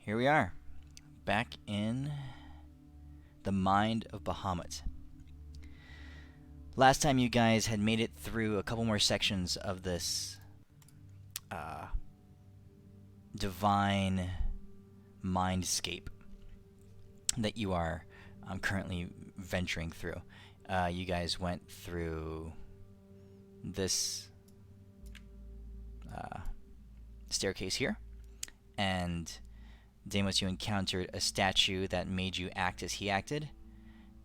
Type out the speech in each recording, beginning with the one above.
Here we are, back in the mind of Bahamut. Last time you guys had made it through a couple more sections of this divine mindscape that you are currently venturing through. You guys went through this staircase here, and Deimos, you encountered a statue that made you act as he acted,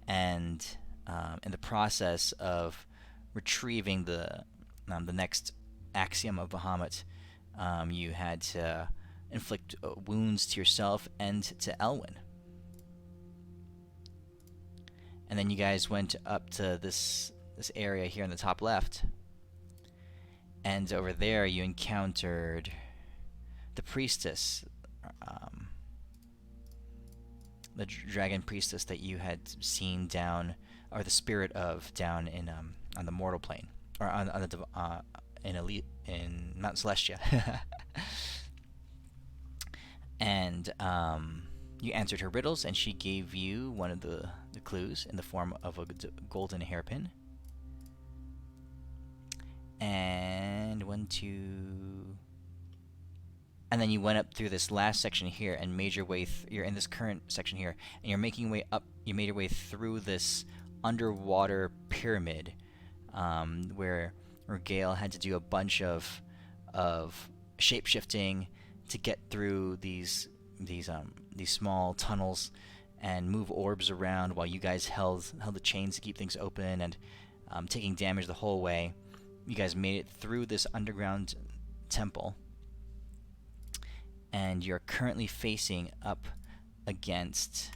and in the process of retrieving the next axiom of Bahamut, you had to inflict wounds to yourself and to Elwyn. And then you guys went up to this area here in the top left, and over there you encountered the priestess, the dragon priestess that you had seen down, or the spirit of down in on the mortal plane, or on the in Mount Celestia. And you answered her riddles, and she gave you one of the clues in the form of a golden hairpin. And and then you went up through this last section here and made your way. You're in this current section here, and you're making your way up. You made your way through this underwater pyramid, where Gale had to do a bunch of shape shifting to get through these small tunnels and move orbs around while you guys held the chains to keep things open, and taking damage the whole way. You guys made it through this underground temple, and you're currently facing up against,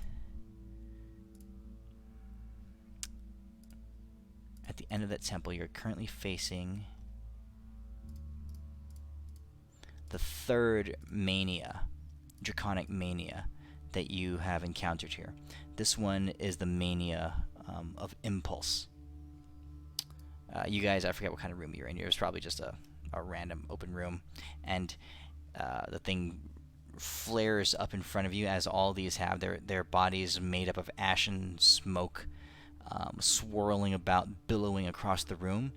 at the end of that temple, you're currently facing the third mania, draconic mania, that you have encountered here. This one is the mania of impulse. You guys, I forget what kind of room you're in. It was probably just a random open room, and the thing flares up in front of you, as all these have. Their bodies made up of ashen smoke, swirling about, billowing across the room.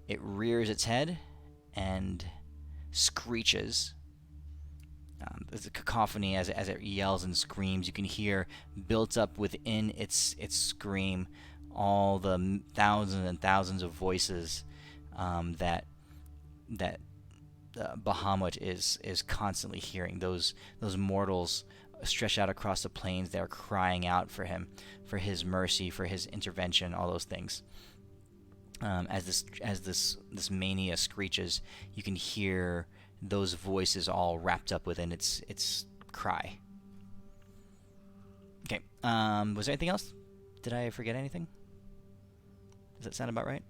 It rears its head and screeches. There's a cacophony as it yells and screams. You can hear, built up within its scream, all the thousands and thousands of voices that Bahamut is constantly hearing. Those mortals stretched out across the plains, they are crying out for him, for his mercy, for his intervention, all those things. As this mania screeches, you can hear those voices all wrapped up within its cry. Okay. Was there anything else? Did I forget anything? Does that sound about right?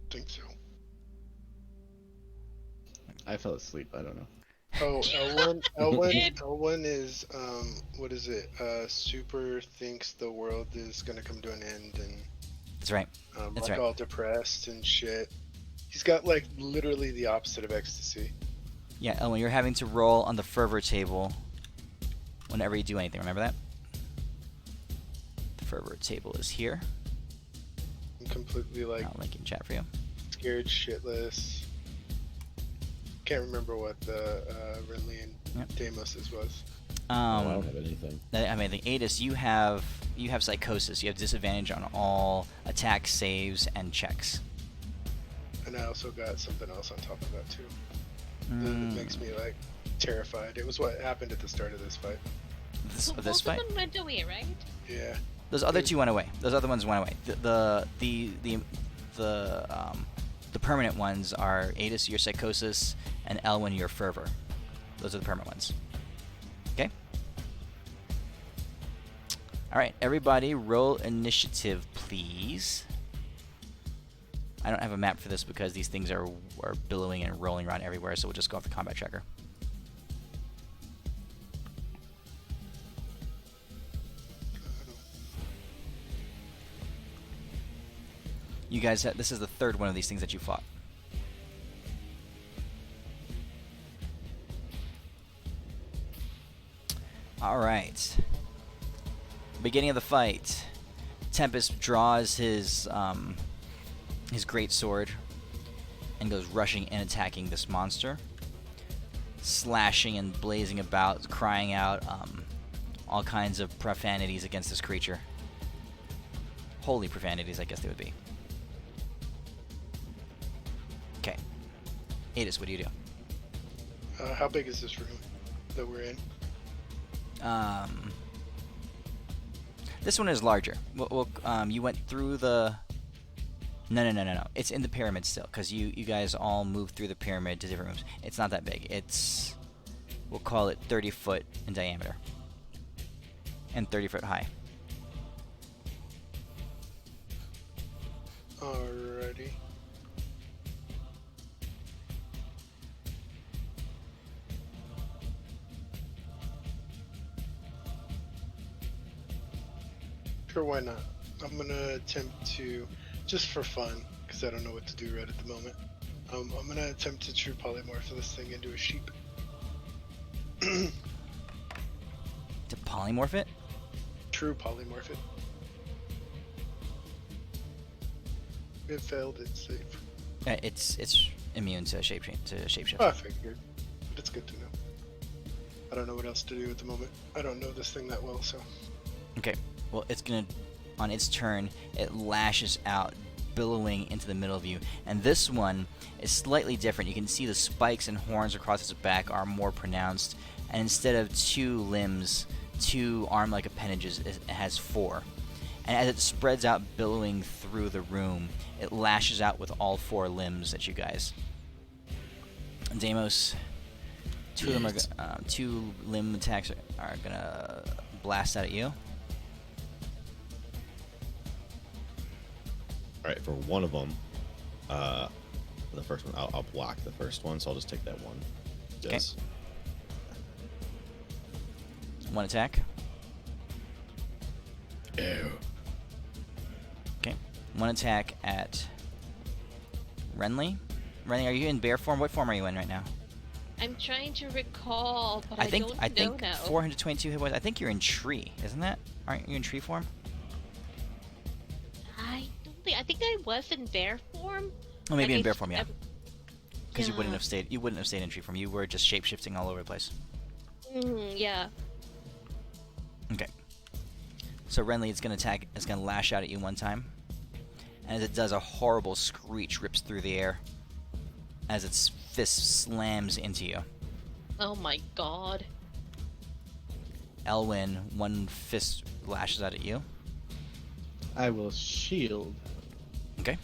Think so. I fell asleep. I don't know. Oh, Elwyn is what is it? Super thinks the world is gonna come to an end, and That's right. That's right. all depressed and shit. He's got like literally the opposite of ecstasy. Yeah, Elwyn, you're having to roll on the fervor table whenever you do anything. Remember that? The fervor table is here. I'm completely like I'll link in chat for you. scared shitless. Can't remember what the Renly and Deimos's was. I don't have anything. I mean, the Adis, you have psychosis. You have disadvantage on all attacks, saves, and checks. And I also got something else on top of that too. That makes me like terrified. It was what happened at the start of this fight. This Both fight? of them went away, right? Yeah. Those other two went away. Those other ones went away. The permanent ones are Adis, your psychosis, and Elwyn, your fervor. Those are the permanent ones. Okay. All right, everybody, roll initiative, please. I don't have a map for this because these things are billowing and rolling around everywhere, so we'll just go off the combat tracker. You guys, this is the third one of these things that you fought. All right. Beginning of the fight. Tempest draws his great sword and goes rushing and attacking this monster, slashing and blazing about, crying out all kinds of profanities against this creature. Holy profanities, I guess they would be. Okay. Adis, what do you do? How big is this room that we're in? This one is larger. You went through the... No. It's in the pyramid still, because you guys all moved through the pyramid to different rooms. It's not that big. It's... We'll call it 30 foot in diameter. And 30 foot high. Alrighty. Sure, why not? I'm gonna attempt to, just for fun, because I don't know what to do right at the moment. I'm gonna attempt to true polymorph this thing into a sheep. To polymorph it? True polymorph it. It failed its save. It's immune to shapeshift. Oh, I figured. But it's good to know. I don't know what else to do at the moment. I don't know this thing that well, so... Okay. Well, it's gonna, on its turn, it lashes out, billowing into the middle of you. And this one is slightly different. You can see the spikes and horns across its back are more pronounced. And instead of 2 limbs, 2 arm-like appendages, it has 4. And as it spreads out, billowing through the room, it lashes out with all 4 limbs at you guys. Deimos, 2 of them are 2 limb attacks are gonna blast out at you. All right, for one of them, the first one, I'll block the first one, so I'll just take that one. Okay. 1 attack. Ew. Okay. 1 attack at Renly. Renly, are you in bear form? What form are you in right now? I'm trying to recall, but I think don't know now. 422 hit points. I think you're in tree, isn't that? Aren't you in tree form? I think I was in bear form. Oh, maybe Like in bear form, yeah. Because yeah. you wouldn't have stayed in tree form. You were just shape-shifting all over the place. Yeah. Okay. So Renly is going to attack. It's going to lash out at you 1 time. And as it does, a horrible screech rips through the air as its fist slams into you. Oh my god. Elwyn, 1 fist lashes out at you. I will shield. Okay.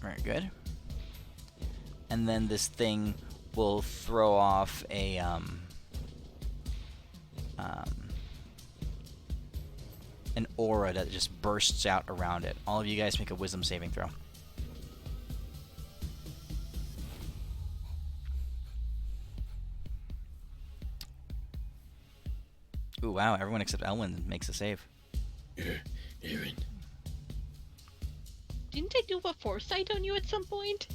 Very good. And then this thing will throw off a an aura that just bursts out around it. All of you guys make a wisdom saving throw. Ooh, wow, everyone except Elwyn makes a save. Aaron. Didn't I do a foresight on you at some point?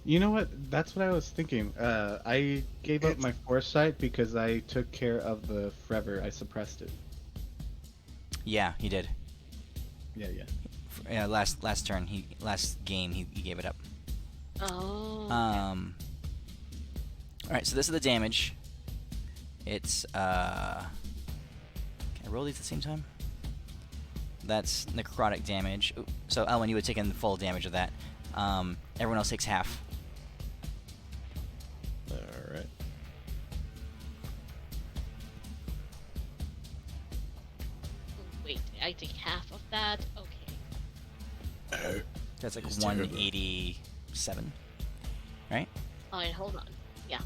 You know what? That's what I was thinking. I gave up my foresight because I took care of the forever. I suppressed it. Yeah, he did. Yeah. Last game, he gave it up. Oh. Alright, so this is the damage. It's, can I roll these at the same time? That's necrotic damage. Ooh, so, Elwyn, you would take in the full damage of that. Everyone else takes half. Alright. Wait, I take half of that? Okay. That's like It's terrible. 187. Right? Alright, hold on. Yeah.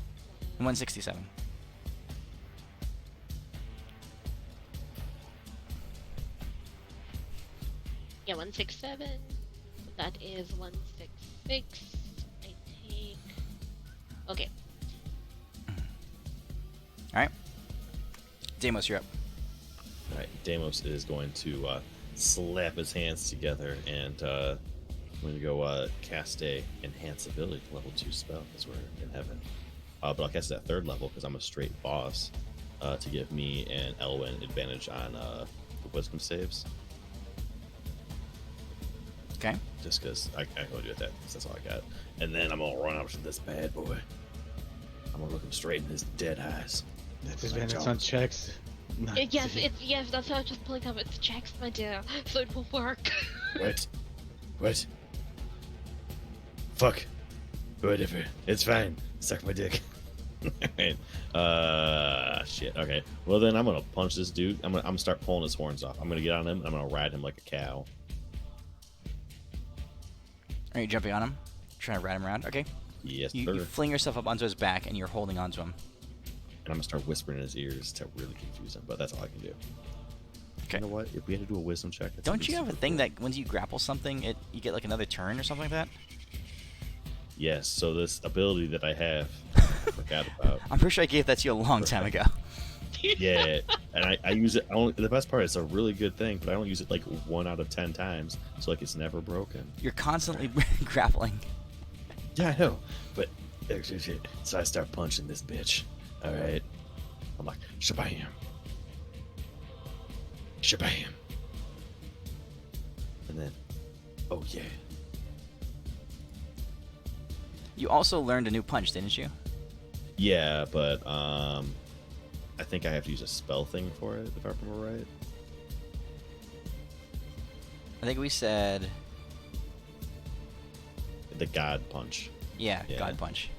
167. Yeah, 167. That is 166. I take... Okay. Alright. Deimos, you're up. Alright, Deimos is going to slap his hands together and I'm going to go cast a enhance ability level 2 spell because we're in heaven. but I'll cast it at 3rd level because I'm a straight boss to give me and Elwyn advantage on the wisdom saves. Okay. Just because I can go do it that, 'cause that's all I got. And then I'm gonna run up to this bad boy. I'm gonna look him straight in his dead eyes. That's advantage on checks. Yes, that's how I was just pulling up. It's checks, my dear, so it will work. What? Fuck. Whatever. It's fine. Suck my dick. Alright. Shit. Okay. Well, then I'm gonna punch this dude. I'm gonna start pulling his horns off. I'm gonna get on him. And I'm gonna ride him like a cow. Are you jumping on him? Trying to ride him around? Okay. Yes, sir. You fling yourself up onto his back, and you're holding onto him. And I'm gonna start whispering in his ears to really confuse him. But that's all I can do. Okay. You know what? If we had to do a wisdom check, Don't you have a thing that once you grapple something, you get like another turn or something like that? Yes. So this ability that I have, I forgot about. I'm pretty sure I gave that to you a long time ago. Yeah, and I use it. The best part is it's a really good thing, but I don't use it like 1 out of 10 times, so like it's never broken. You're constantly grappling. Yeah, I know, but so I start punching this bitch. All right, I'm like shabam, and then oh yeah. You also learned a new punch, didn't you? Yeah, but I think I have to use a spell thing for it if I remember right. I think we said, The God Punch. yeah. God Punch.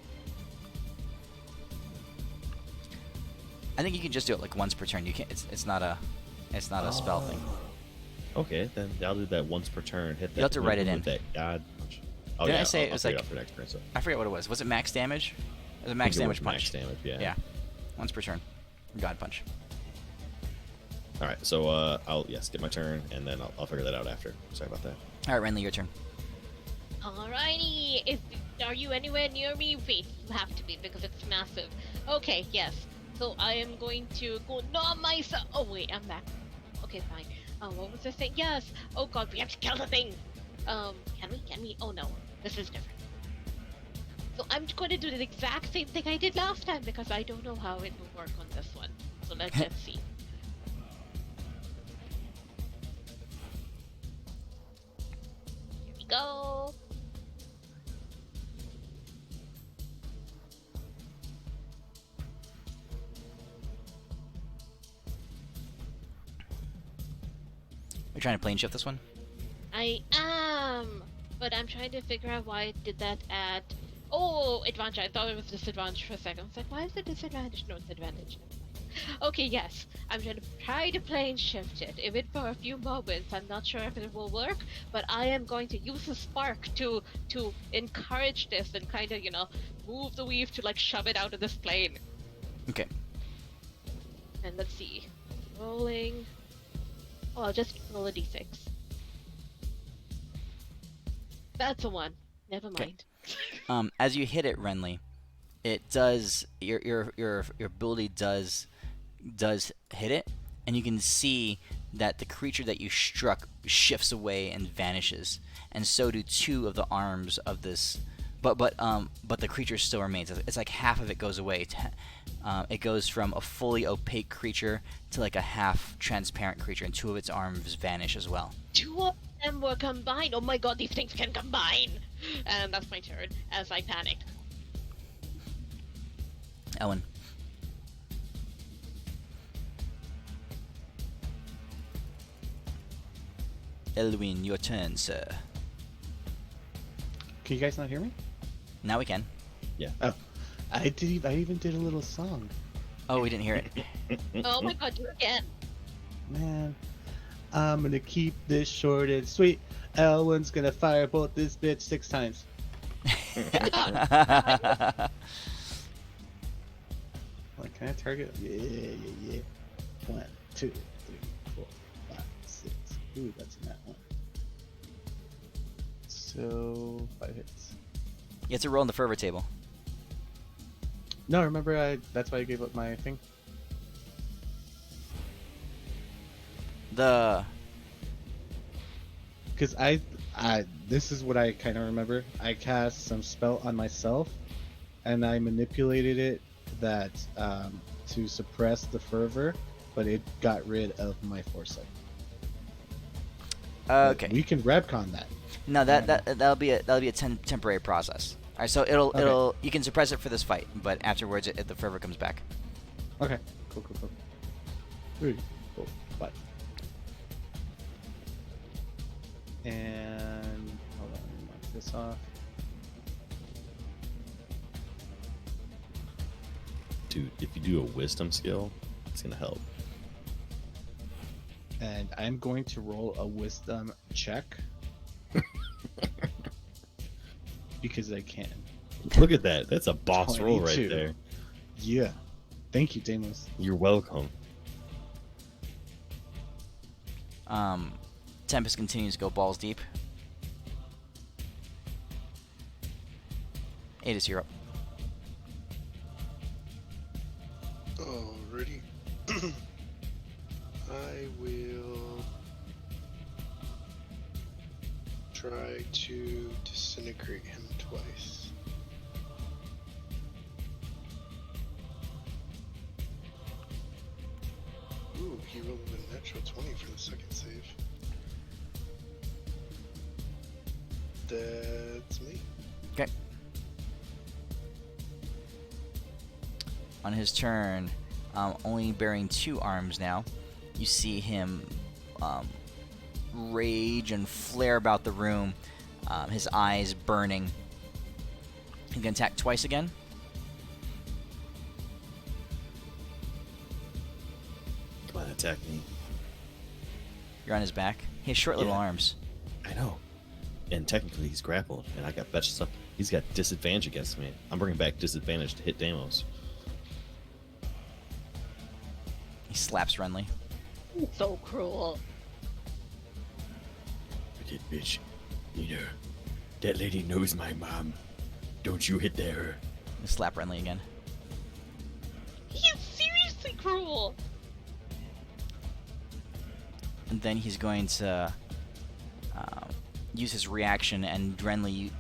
I think you can just do it like once per turn. You can't. It's not a spell thing. Okay, then I'll do that once per turn. Hit that. You'll have to write it in. That God Punch. Oh, Didn't yeah, I say I'll it was figure like? out for next turn, so. I forget what it was. Was it max damage? It was a I max think it damage was punch. Max damage, yeah. Yeah. Once per turn. God Punch. All right, so I'll skip my turn, and then I'll figure that out after. Sorry about that. All right, Renly, your turn. Alrighty. Are you anywhere near me? Wait, you have to be because it's massive. Okay, yes. So I am going to go numb myself. Oh wait, I'm back. Okay, fine. What was I saying? Yes. Oh god, we have to kill the thing. Can we? Oh no, this is different. So I'm going to do the exact same thing I did last time because I don't know how it will work on this one. So let's just see. Here we go. You're trying to plane shift this one? I am, but I'm trying to figure out why it did that at. Oh, advantage. I thought it was disadvantage for a second. I was like, why is it disadvantage? No, it's advantage. Okay, yes. I'm going to try to plane shift it. If it for a few moments, I'm not sure if it will work, but I am going to use the spark to encourage this and kind of, move the weave to like shove it out of this plane. Okay. And let's see. Rolling. Oh, I'll just roll a d6. That's a 1. Never mind. As you hit it, Renly, it does your ability does hit it, and you can see that the creature that you struck shifts away and vanishes, and so do 2 of the arms of this. But the creature still remains. It's like half of it goes away. It goes from a fully opaque creature to like a half transparent creature, and 2 of its arms vanish as well. 2 of them were combined. Oh my god, these things can combine! And that's my turn as I panicked. Ellen. Elwyn, your turn, sir. Can you guys not hear me? Now we can. Yeah. Oh, I even did a little song. Oh, we didn't hear it. Oh my god, do it again. Man, I'm gonna keep this short and sweet. Elwyn's gonna firebolt this bitch 6 times. Like, can I target? Yeah. 1, 2, 3, 4, 5, 6. Ooh, that's in that one. So 5 hits. You have to roll on the fervor table. No, remember that's why I gave up my thing. Because I this is what I kind of remember. I cast some spell on myself, and I manipulated it that to suppress the fervor, but it got rid of my foresight. But Okay. we can retcon that. No, that'll be a temporary process. All right, so it'll you can suppress it for this fight, but afterwards the fervor comes back. Okay. Cool. 3, 4, 5. And hold on, let me mark this off. Dude, if you do a wisdom skill, it's gonna help. And I'm going to roll a wisdom check because I can. Look at that. That's a boss roll right 22. there. Yeah. Thank you, Deimos. You're welcome. Tempest continues to go balls deep. Adis, you're up. Alrighty. I will try to disintegrate him twice. Ooh, he rolled a natural 20 for the second save. That's me. Okay. On his turn, only bearing 2 arms now, you see him rage and flare about the room, his eyes burning. He can attack twice again. Come on, attack me. You're on his back. He has short little Yeah. arms. I know. And technically he's grappled, and I got fetch stuff. He's got disadvantage against me. I'm bringing back disadvantage to hit Deimos. He slaps Renly. So cruel. Wicked bitch. Nina, that lady knows my mom. Don't you hit her. He slap Renly again. He is seriously cruel. And then he's going to use his reaction, and Renly,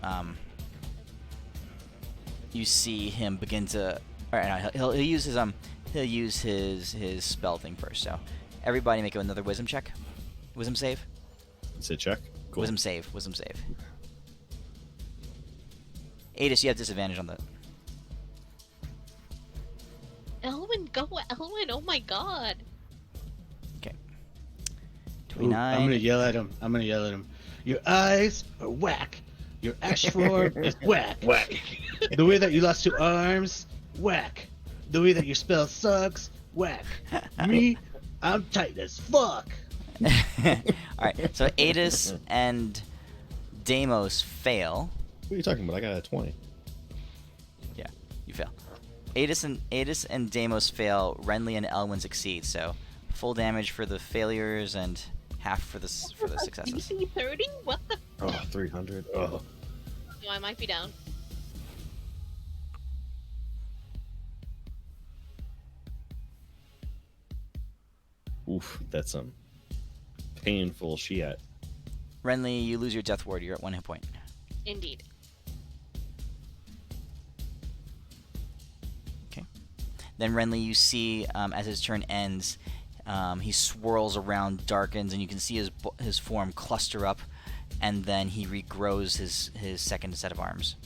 you see him begin to. All right, no, he'll use his spell thing first. So, everybody make another wisdom check. Wisdom save. You said check? Cool. Wisdom save. Adis, you have disadvantage on that. Elwin, go, Elwin! Oh my god. Okay. Ooh, 29. I'm gonna yell at him. Your eyes are whack. Your ash form is whack. Whack. The way that you lost 2 arms, whack. The way that your spell sucks, whack. Me, I'm tight as fuck. Alright, so Adis and Deimos fail. What are you talking about? I got a 20. Yeah, you fail. Adis and Deimos fail. Renly and Elwin succeed. So full damage for the failures and half for the successes. DC 30? What the? Oh, 300. Oh. No, I might be down. Oof, that's some painful shit. Renly, you lose your death ward. You're at 1 hit point. Indeed. Okay. Then Renly, you see as his turn ends, he swirls around, darkens, and you can see his form cluster up, and then he regrows his second set of arms.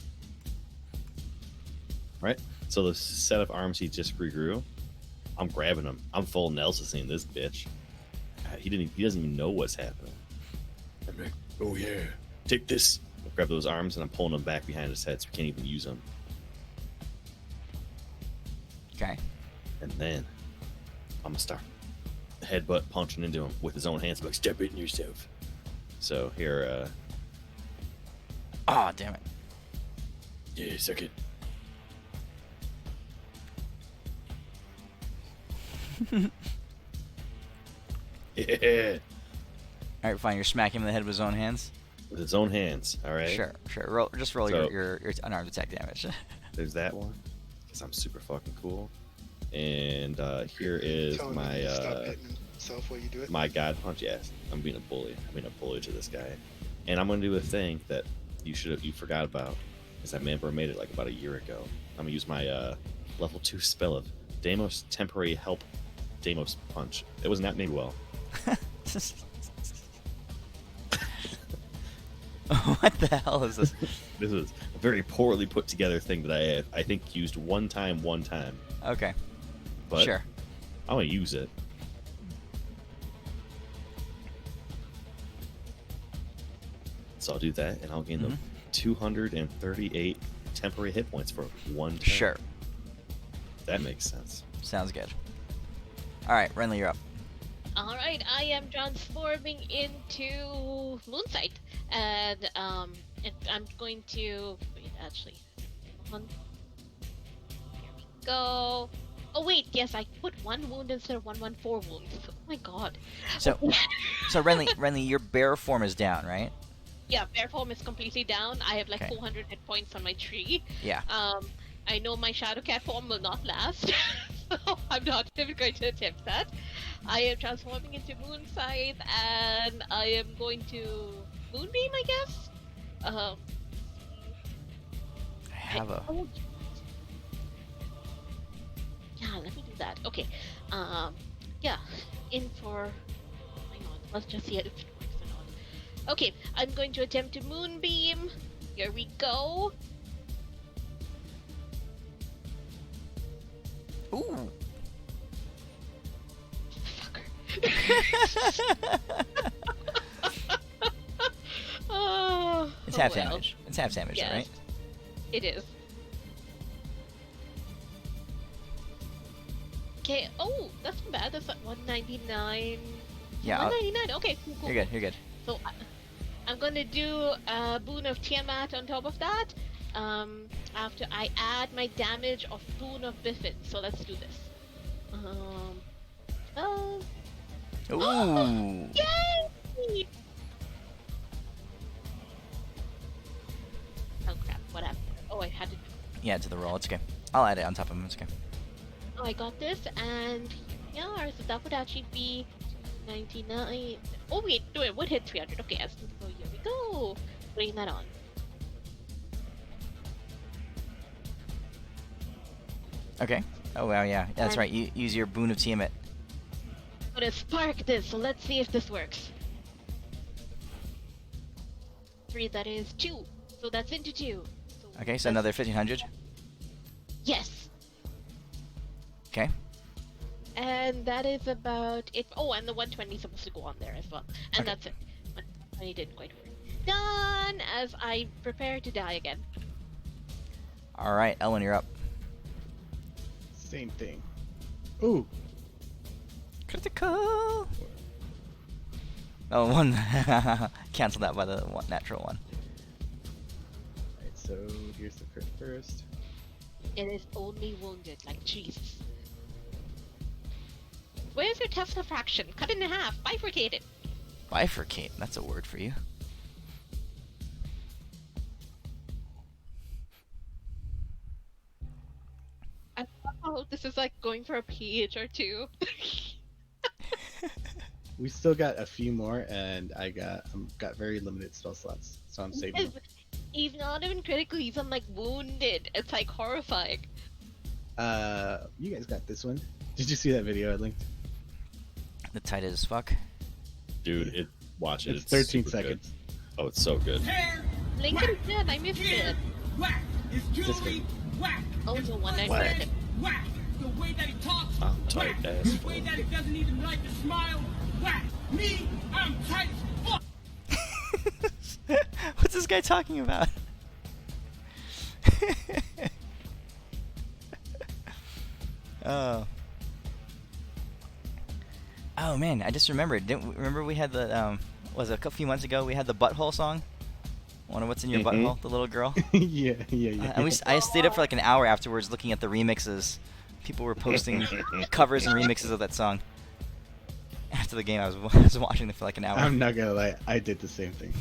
Right? So the set of arms he just regrew, I'm grabbing him. I'm full Nelson this bitch. He doesn't even know what's happening. I'm like, oh yeah, take this. I grab those arms and I'm pulling them back behind his head so we can't even use them. Okay. And then I'm gonna start headbutt punching into him with his own hands. Like, step it in yourself. So here, Oh, damn it. yeah, suck it. Yeah, All right, fine. You're smacking him in the head with his own hands. with his own hands. All right. Sure. Just roll So- your unarmed attack damage. There's that one, because I'm super fucking cool. And here is Telling him my to stop hitting himself while you do it. my god punch. Yes, I'm being a bully. I'm being a bully to this guy, and I'm gonna do a thing that you forgot about. Because that Manbro made it like about a year ago. I'm gonna use my level 2 spell of Deimos Temporary Help Deimos Punch. It was not made well. What the hell is this? This was a very poorly put together thing that I think used one time. Okay. But Sure. I'm gonna use it. So I'll do that, and I'll gain the 238 temporary hit points for 1 turn. Sure. That makes sense. Sounds good. All right, Renly, you're up. All right, I am transforming into Moonsight, and I'm going to wait. Actually, here we go. Oh wait, yes, I put 1 wound instead of 114 wounds. Oh my god. So Renly, your bear form is down, right? Yeah, bear form is completely down. I have like Okay. 400 hit points on my tree. Yeah. I know my shadow cat form will not last, so I'm not even going to attempt that. I am transforming into Moonsight, and I am going to Moonbeam, I guess. I have a. Oh, yeah, let me do that. Okay. Yeah, in for. Hang on, let's just see if it works or not. Okay, I'm going to attempt to Moonbeam. Here we go. Ooh. Oh, It's half well. damage. It's half damage, Yes. right? It is. Okay. Oh, that's not bad. That's like 199. Yeah. I'll- 199. Okay, cool. You're good. You're good. So I'm gonna do a Boon of Tiamat on top of that. After I add my damage of Boon of Biffin. So let's do this. Ooh. Yay! Oh crap! What happened? Oh, I had to. Yeah, to the roll. It's okay. I'll add it on top of him. It's okay. Oh, I got this, and yeah, so that would actually be 99. Oh wait, no, it would hit 300. Okay, so here we go. Putting that on. Okay. Oh wow, yeah. That's right. You use your Boon of Tiamat. I'm gonna spark this, so let's see if this works. 3, that is 2. So that's into 2. So Okay, so that's- another 1500. Yes! Okay. And that is about it. Oh, and the 120 is supposed to go on there as well. And Okay. that's it. 120 didn't quite work. Done! As I prepare to die again. All right, Ellen, you're up. Same thing. Ooh. Critical. Oh, one. Cancel that by the natural one. Alright, so here's the crit first. It is only wounded, like Jesus. Where's your Tesla fraction? Cut it in half, bifurcate it. Bifurcate. That's a word for you. I oh, this is like going for a page or two. We still got a few more, and I got very limited spell slots, so I'm saving them. He's not even critically, he's like wounded. It's like horrifying. You guys got this one. Did you see that video I linked? The tight as fuck. Dude, watch it. It's 13 super good. seconds. Oh, it's so good. Lincoln said I missed it. Whack! It's Just jewelry! Whack! Oh, no wonder I Whack. missed it. Whack! The way that he talks! I'm tight Whack! as The way fuck. that he doesn't even like to smile! Whack! Me, I'm tight as fuck! What's this guy talking about? Oh. Oh man, I just remembered. Remember we had the was it a few months ago we had the butthole song? Wonder what's in your Mhm. butthole, the little girl. yeah. And I stayed up for like an hour afterwards looking at the remixes. People were posting covers and remixes of that song. After the game, I was watching it for like an hour. I'm not gonna lie, I did the same thing.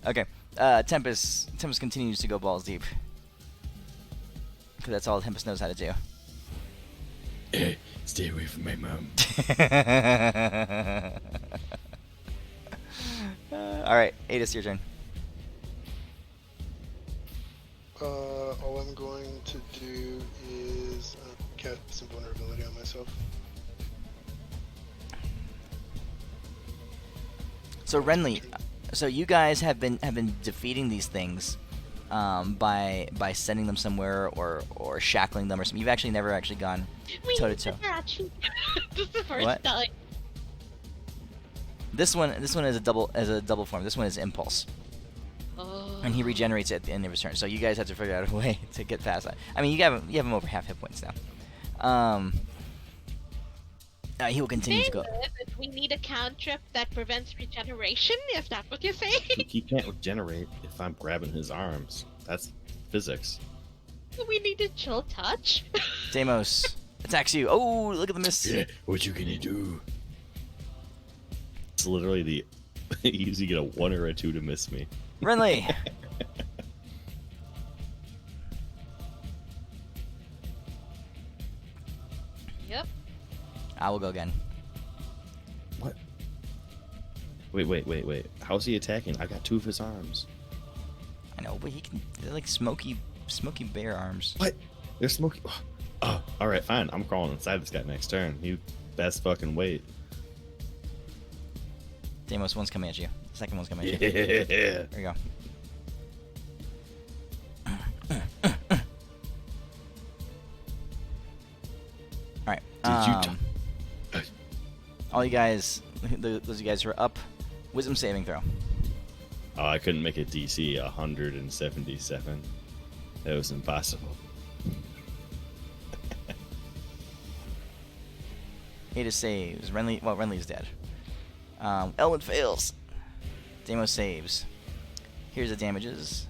Okay. Tempest continues to go balls deep. Because that's all Tempest knows how to do. Hey, stay away from my mom. All right, Adis, your turn. All I'm going to do is cast some vulnerability on myself. So Renly, so you guys have been defeating these things by sending them somewhere or shackling them or something. You've actually never actually gone toe to toe. This is the first What? time. This one is a double form. This one is impulse, Oh. and he regenerates at the end of his turn. So you guys have to figure out a way to get past that. I mean, you have him over half hit points now. He will continue to go. If we need a cantrip that prevents regeneration, is that what you're saying? He can't regenerate if I'm grabbing his arms. That's physics. We need a chill touch. Deimos attacks you. Oh, look at the miss. What you gonna do? It's literally the you usually get a 1 or a 2 to miss me. Renly. Yep. I will go again. What? Wait. How's he attacking? I got 2 of his arms. I know, but he can. They're like smoky bear arms. What? They're smoky. Oh, all right, fine. I'm crawling inside this guy next turn. You best fucking wait. Deimos, one's coming at you. The second one's coming at you. Yeah. There you go. Alright. All you guys, those of you guys who are up, wisdom saving throw. Oh, I couldn't make a DC 177. That was impossible. Ada saves. Renly's dead. Elwood fails. Deimos saves. Here's the damages.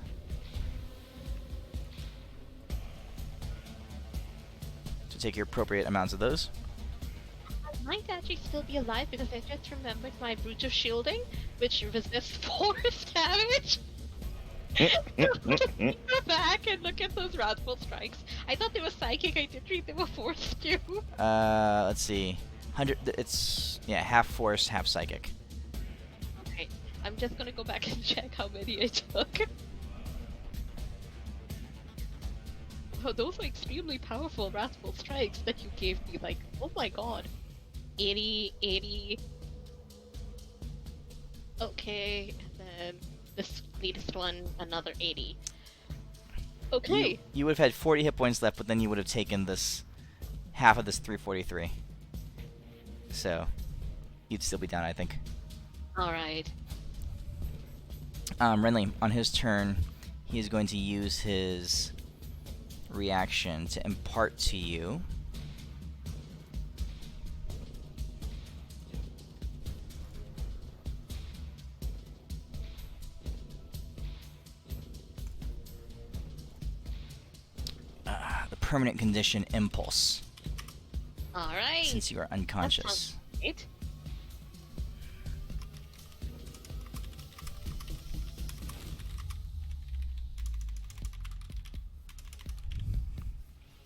So take your appropriate amounts of those. I might actually still be alive because I just remembered my Brute of Shielding, which resists force damage. Go back and look at those wrathful strikes. I thought they were psychic. I didn't read they were force too. Let's see. 100. It's half force, half psychic. Okay, I'm just gonna go back and check how many I took. Oh, those are extremely powerful wrathful strikes that you gave me. Like, oh my god. 80. Okay, and then this latest one, another 80. Okay. You would have had 40 hit points left, but then you would have taken this half of this 343. So you'd still be down, I think. Alright. Renly, on his turn, he is going to use his reaction to impart to you the permanent condition impulse, Alright. since you are unconscious. Right.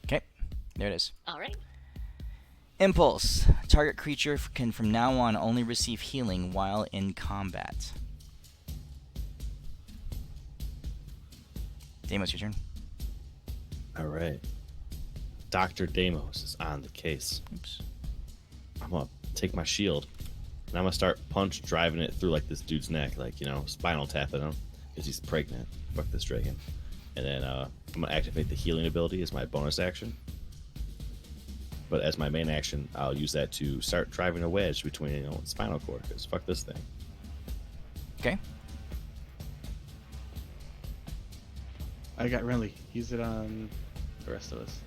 Okay, there it is. Alright. Impulse. Target creature can from now on only receive healing while in combat. Deimos, your turn. All right. Dr. Deimos is on the case. Oops. I'm gonna take my shield and I'm gonna start driving it through like this dude's neck, like, spinal tapping him because he's pregnant. Fuck this dragon. And then I'm gonna activate the healing ability as my bonus action. But as my main action, I'll use that to start driving a wedge between spinal cord. Because fuck this thing. Okay. I got Renly. Use it on the rest of us.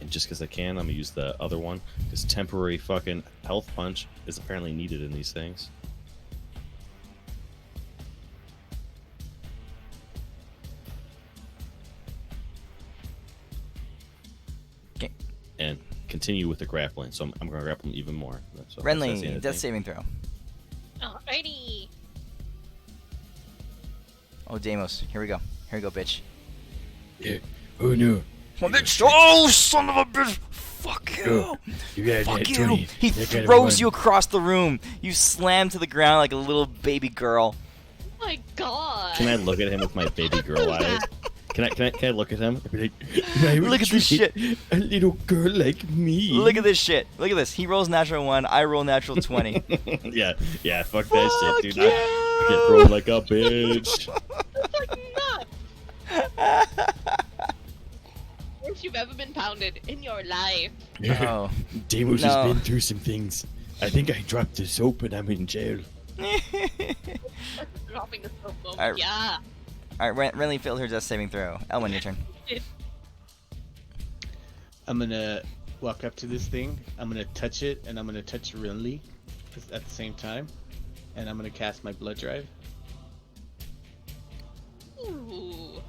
And just because I can, I'm gonna use the other one. Because temporary fucking health punch is apparently needed in these things. Okay. And continue with the grappling. So I'm gonna grapple him even more. So that's the end Renly, of the death thing. saving throw. Alrighty. Oh, Deimos. Here we go. Here we go, bitch. Yeah. Oh no. Oh, bitch. Oh, son of a bitch. Fuck Go. you! You got Fuck that you! 20. He You gotta throws run. you across the room. You slam to the ground like a little baby girl. Oh my god. Can I look at him with my baby girl What was eyes? that? Can I look at him and be like, "I would Look at this treat shit. A little girl like me. Look at this shit. Look at this. He rolls natural 1. I roll natural 20. yeah. Fuck that Fuck shit, dude. you! I get thrown like a bitch. That's like nuts. Worst you've ever been pounded in your life. Oh. Deimos No. has been through some things. I think I dropped the soap and I'm in jail. Dropping the soap moment. Alright. Yeah. Alright, Renly failed her death saving throw. Elwyn, your turn. I'm gonna walk up to this thing. I'm gonna touch it, and I'm gonna touch Renly at the same time, and I'm gonna cast my blood drive. Ooh.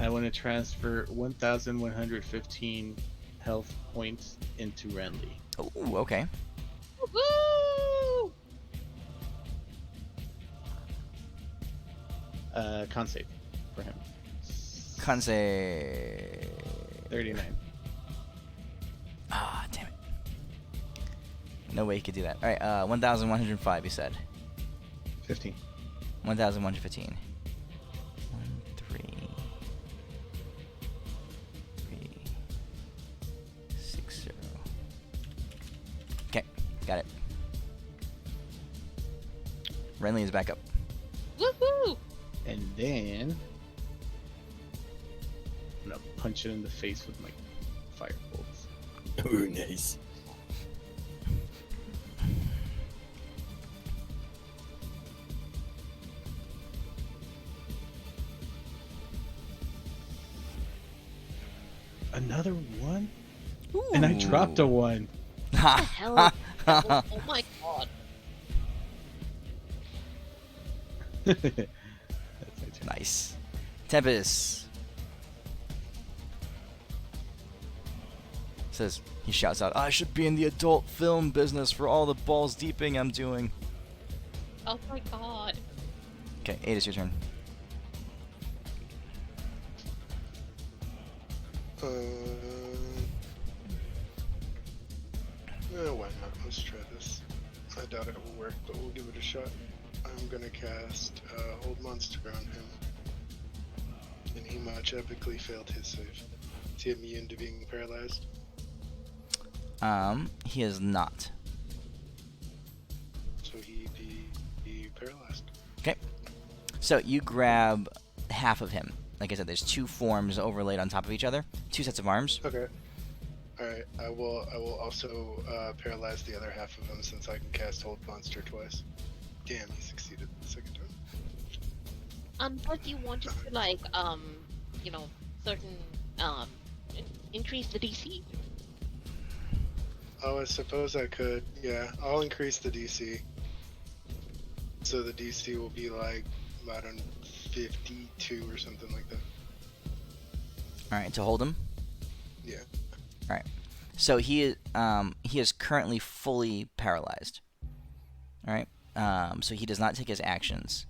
I want to transfer 1,115 health points into Renly. Ooh, okay. Woo! Con save for him. Con save. 39. Ah, damn it. No way he could do that. Alright, 1,105, you said. 15. 1,115. 1, 3, 6, 0. Okay, got it. Renly is back up. Woohoo! And then I'm gonna punch it in the face with my fire bolts. Oh, nice. Another one? And I dropped a 1. What the hell? Oh my god. That's my turn. Nice. Tempest. Says, he shouts out, I should be in the adult film business for all the balls deeping I'm doing. Oh my god. Okay, Ada's your turn. Why not? Let's try this. I doubt it will work, but we'll give it a shot. I'm gonna cast Hold Monster on him. And he much epically failed his save. Is he immune to being paralyzed? He is not. So he be paralyzed. Okay. So you grab half of him. Like I said, there's 2 forms overlaid on top of each other. 2 sets of arms. Okay. Alright, I will also paralyze the other half of him since I can cast Hold Monster twice. Damn, he succeeded the second time. But you wanted to you know, certain increase the DC. Oh, I suppose I could. Yeah, I'll increase the DC. So the DC will be like, I don't know, 52 or something like that. Alright, to hold him. Yeah. Alright. So he is currently fully paralyzed. Alright? So he does not take his actions.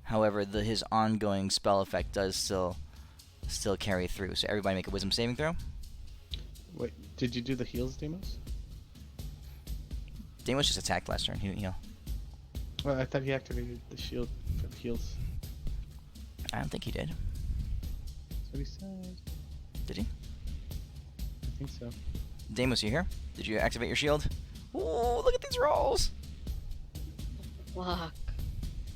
However, his ongoing spell effect does still carry through. So everybody make a wisdom saving throw. Wait, did you do the heals, Deimos? Deimos just attacked last turn. He Well, I thought he activated the shield for the heals. I don't think he did. That's what he said. Did he? I think so. Deimos, you here? Did you activate your shield? Ooh, look at these rolls! Fuck.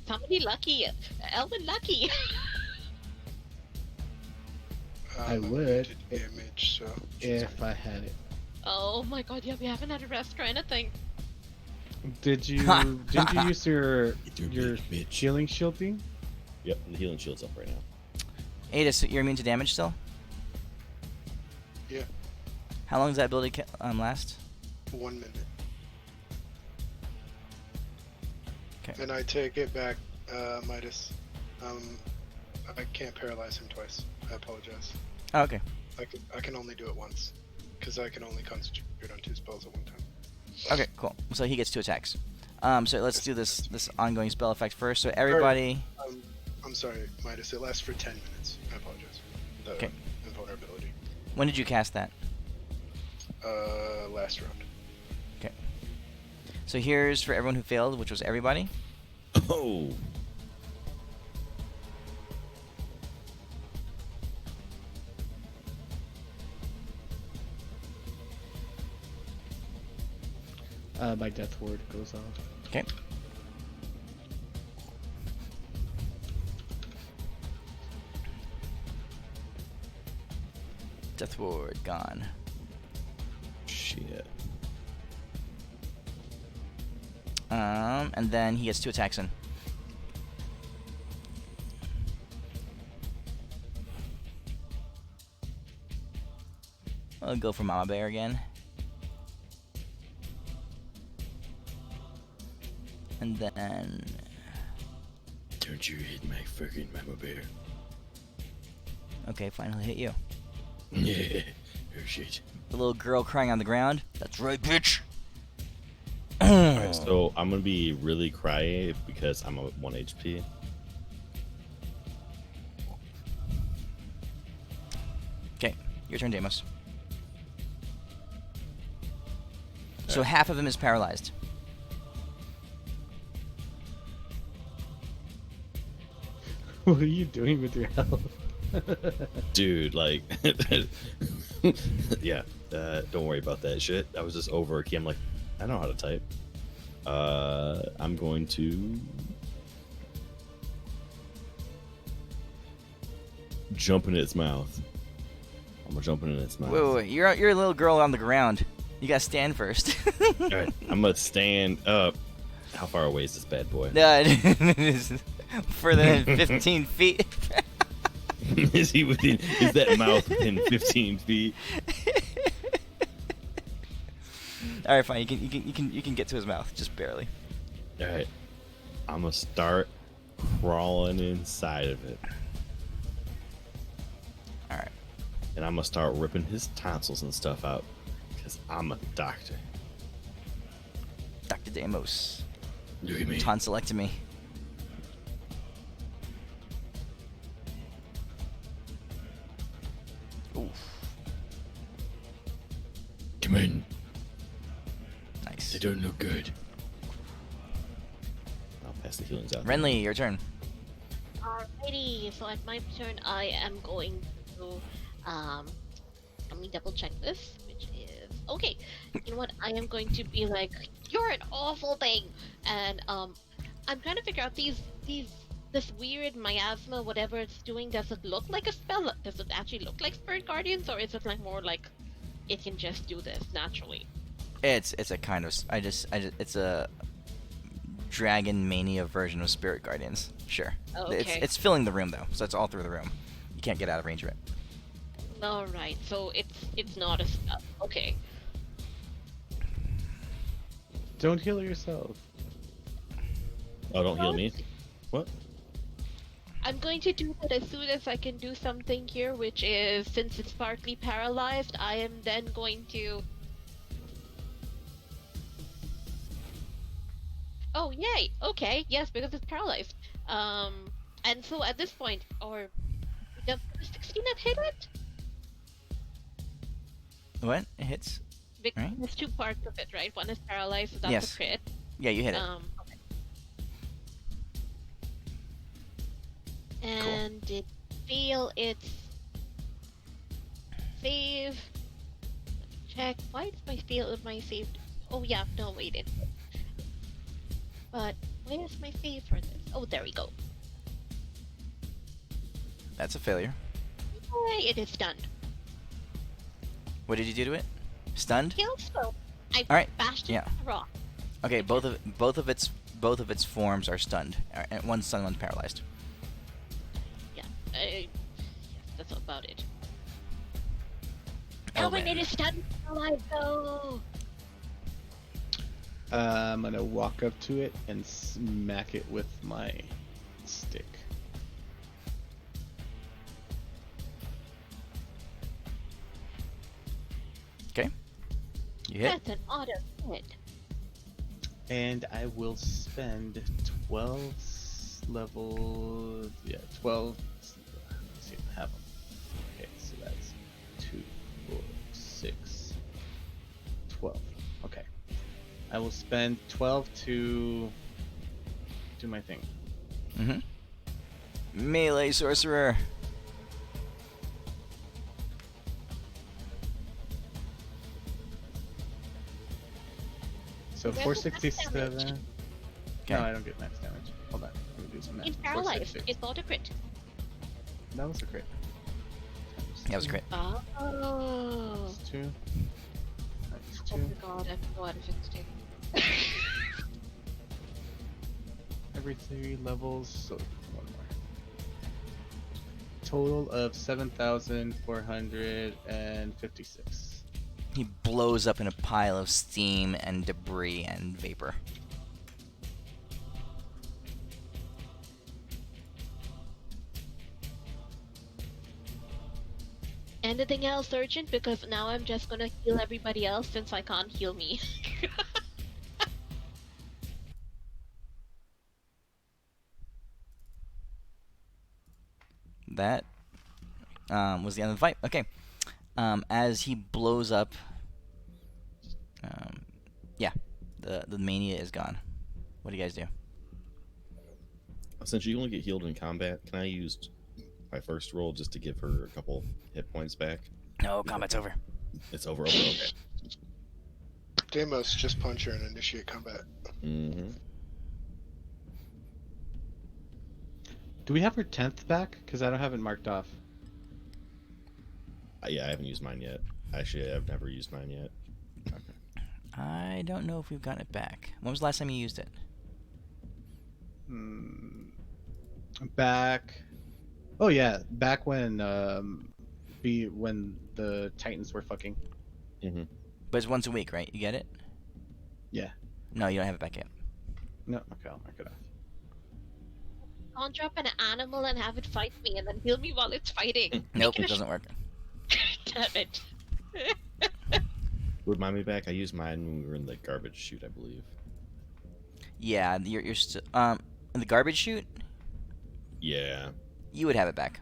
Somebody lucky. Elvin lucky. I I'm would, immune to damage, so. If I had it. Oh my god, yeah, we haven't had a rest or anything. Didn't you use your big bitch. healing shield thing? Yep, the healing shield's up right now. Ada, so you're immune to damage still? Yeah, How long does that ability last? 1 minute. Okay. And I take it back, Midas. I can't paralyze him twice. I apologize. Oh, okay. I can only do it once, because I can only concentrate on 2 spells at one time. Okay, cool. So he gets 2 attacks. So let's do this ongoing spell effect first. So everybody... I'm sorry, Midas. It lasts for 10 minutes. I apologize. The Okay. invulnerability. When did you cast that? last round. Okay. So here's for everyone who failed, which was everybody. Oh, My death ward goes off. Okay. Death ward gone. shit. And then he gets 2 attacks in. I'll go for Mama Bear again. And then Don't you hit my fucking mama bear. okay, finally hit you. Yeah. Oh shit. The little girl crying on the ground. That's right, bitch. Alright, so I'm gonna be really cryy because I'm at 1 HP. Okay, your turn, Deimos. So half of him is paralyzed. What are you doing with your health? Dude, like, yeah, don't worry about that shit. I was just over a key. I'm like, I know how to type. I'm going to jump in its mouth. I'm gonna jump in its mouth. Wait. You're a little girl on the ground. You gotta stand first. All right, I'm gonna stand up. How far away is this bad boy? Further than 15 feet. Is he within? Is that mouth within 15 feet? All right, fine. You can get to his mouth, just barely. All right, I'm gonna start crawling inside of it, All right. and I'm gonna start ripping his tonsils and stuff out, because I'm a doctor. Dr. Deimos. Look at me. Tonsillectomy. Oof. Come in. Nice. They don't look good. I'll pass the healings out. Renly, your turn. Alrighty, so at my turn, I am going to, let me double check this, which is, okay, you know what, I am going to be like, you're an awful thing, and, I'm trying to figure out this weird miasma, whatever it's doing, does it look like a spell? Does it actually look like Spirit Guardians, or is it like more like, it can just do this naturally? It's a kind of it's a dragon mania version of Spirit Guardians. Sure. Okay. It's filling the room though, so it's all through the room. You can't get out of range of it. Alright, so it's not a spell, okay. Don't heal yourself. Oh, don't heal me. What? I'm going to do that as soon as I can do something here, which is, since it's partly paralyzed, I am then going to... Oh, yay! Okay, yes, because it's paralyzed. And so at this point, or... Does 16 not hit it? What? It hits? Because Right. there's 2 parts of it, right? One is paralyzed, so that's Yes. a crit. Yeah, you hit it. Okay. And did fail its save. Let me check. Why is my fail of my save? Oh yeah, no wait it. But where is my save for this? Oh, there we go. That's a failure. Yay, it is stunned. What did you do to it? Stunned? Kill spell. I All right, bashed it yeah. with a rock. Okay, both of its forms are stunned. And one's stunned, one's paralyzed. Yeah, yes, that's about it. Oh, Oh, when man. it is stunned, alive go. I'm gonna walk up to it and smack it with my stick. Okay. You hit. That's an auto hit. And I will spend 12 level. Yeah, 12. Let's see if I have them. Okay, so that's 2, 4, 6, I will spend 12 to do my thing. Mm-hmm. Melee sorcerer. So Where's the max 467. damage? Okay. No, I don't get max damage. Hold on. Let me do some math. In paralyzed, 466. it's not a crit. That was a crit. That was a crit. Oh. Times 2. Times Oh 2. my god, I'm so out of it. Every 3 levels. So one more. Total of 7,456. He blows up in a pile of steam and debris and vapor. Anything else, Urgent? Because now I'm just gonna heal everybody else since I can't heal me. That was the end of the fight. Okay. As he blows up, yeah, the mania is gone. What do you guys do? Since you only get healed in combat, can I use my first roll just to give her a couple hit points back? No, combat's over. It's over. Okay. Deimos, just punch her and initiate combat. Mm-hmm. Do we have her 10th back? Because I don't have it marked off. Yeah, I haven't used mine yet. Actually, I've never used mine yet. I don't know if we've gotten it back. When was the last time you used it? Back. Oh yeah, back when when the Titans were fucking. Mm-hmm. But it's once a week, right? You get it? Yeah. No, you don't have it back yet. No. Okay, I'll mark it off. Can't drop an animal and have it fight me and then heal me while it's fighting. Nope, Make it doesn't work. Damn it. Remind me back. I used mine when we were in the garbage chute, I believe. Yeah, you're still in the garbage chute. Yeah. You would have it back.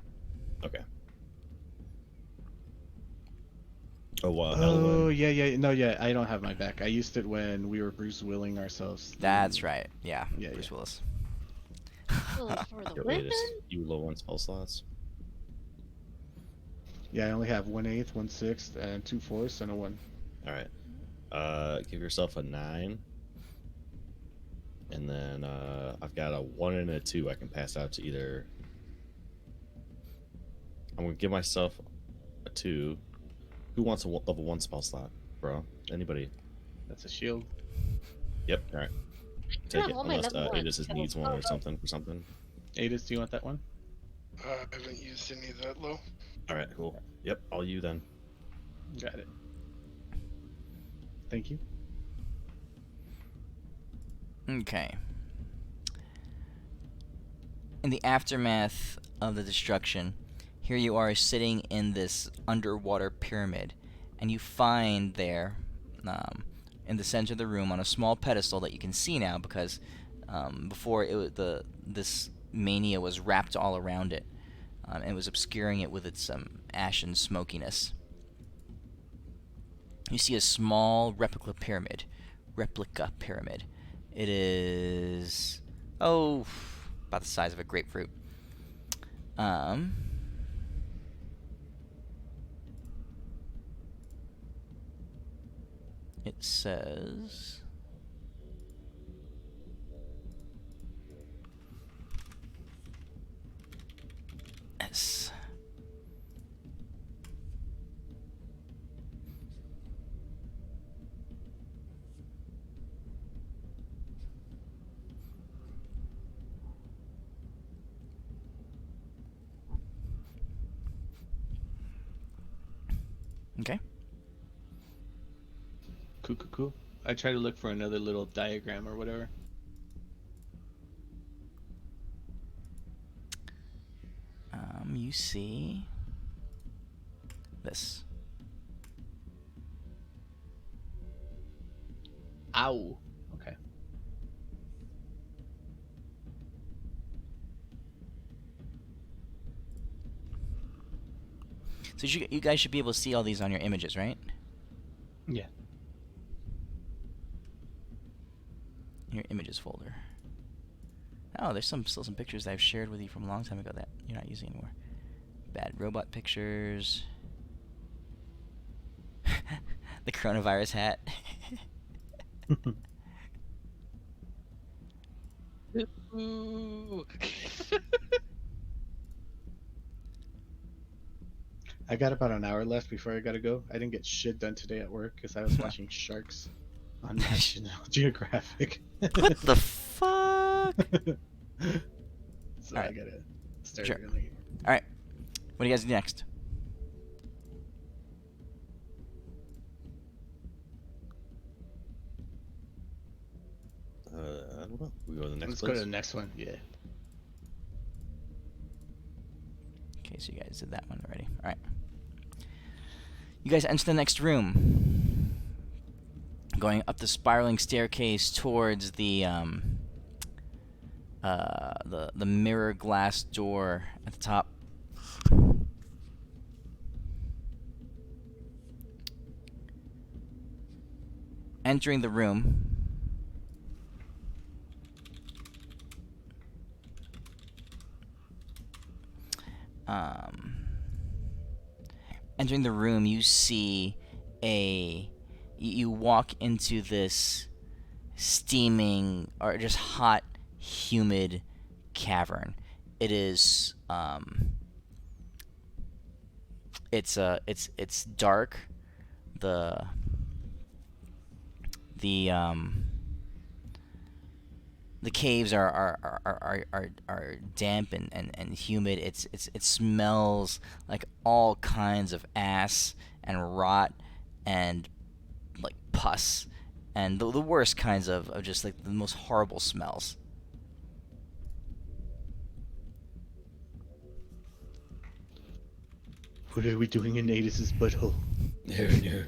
Okay. Oh wow. Oh yeah. No, yeah. I don't have my back. I used it when we were Bruce Willing ourselves. That's right. Yeah, Yeah, Bruce yeah. Willis. Well, for the Your weapon? you low on spell slots. Yeah, I only have 1/8, 1/6, and 2/4, and a 1. All right. Give yourself a 9. And then I've got a 1 and a 2 I can pass out to either. I'm gonna give myself a 2. Who wants a level 1 spell slot, bro? Anybody? That's a shield. Yep. All right. I Take have it. all my Unless level Adis ones, needs so- one or something for something. Adis, do you want that one? I haven't used any of that low. All right. Cool. Yep. All you then. Got it. Thank you. Okay. In the aftermath of the destruction, here you are sitting in this underwater pyramid, and you find there, in the center of the room, on a small pedestal that you can see now because before this mania was wrapped all around it, and was obscuring it with its ashen smokiness. You see a small replica pyramid. It is about the size of a grapefruit. It says S. Okay. Cool. I try to look for another little diagram or whatever. You see this. Ow. Okay. So you guys should be able to see all these on your images, right? Yeah. Your images folder. Oh, there's still some pictures that I've shared with you from a long time ago that you're not using anymore. Bad robot pictures. The coronavirus hat. Ooh. I got about an hour left before I gotta go. I didn't get shit done today at work because I was watching sharks on National Geographic. What the fuck? So Alright. I gotta start Sure. early. Alright. What do you guys do next? I don't know. We go to the next Let's place. go to the next one. Yeah. Okay, so you guys did that one already. Alright. You guys enter the next room. Going up the spiraling staircase towards the mirror glass door at the top. Entering the room, you see you walk into this steaming or just hot, humid cavern. It is it's dark. The caves are damp and humid. It smells like all kinds of ass and rot and like pus and the worst kinds of just like the most horrible smells. What are we doing in Adis's butthole? No.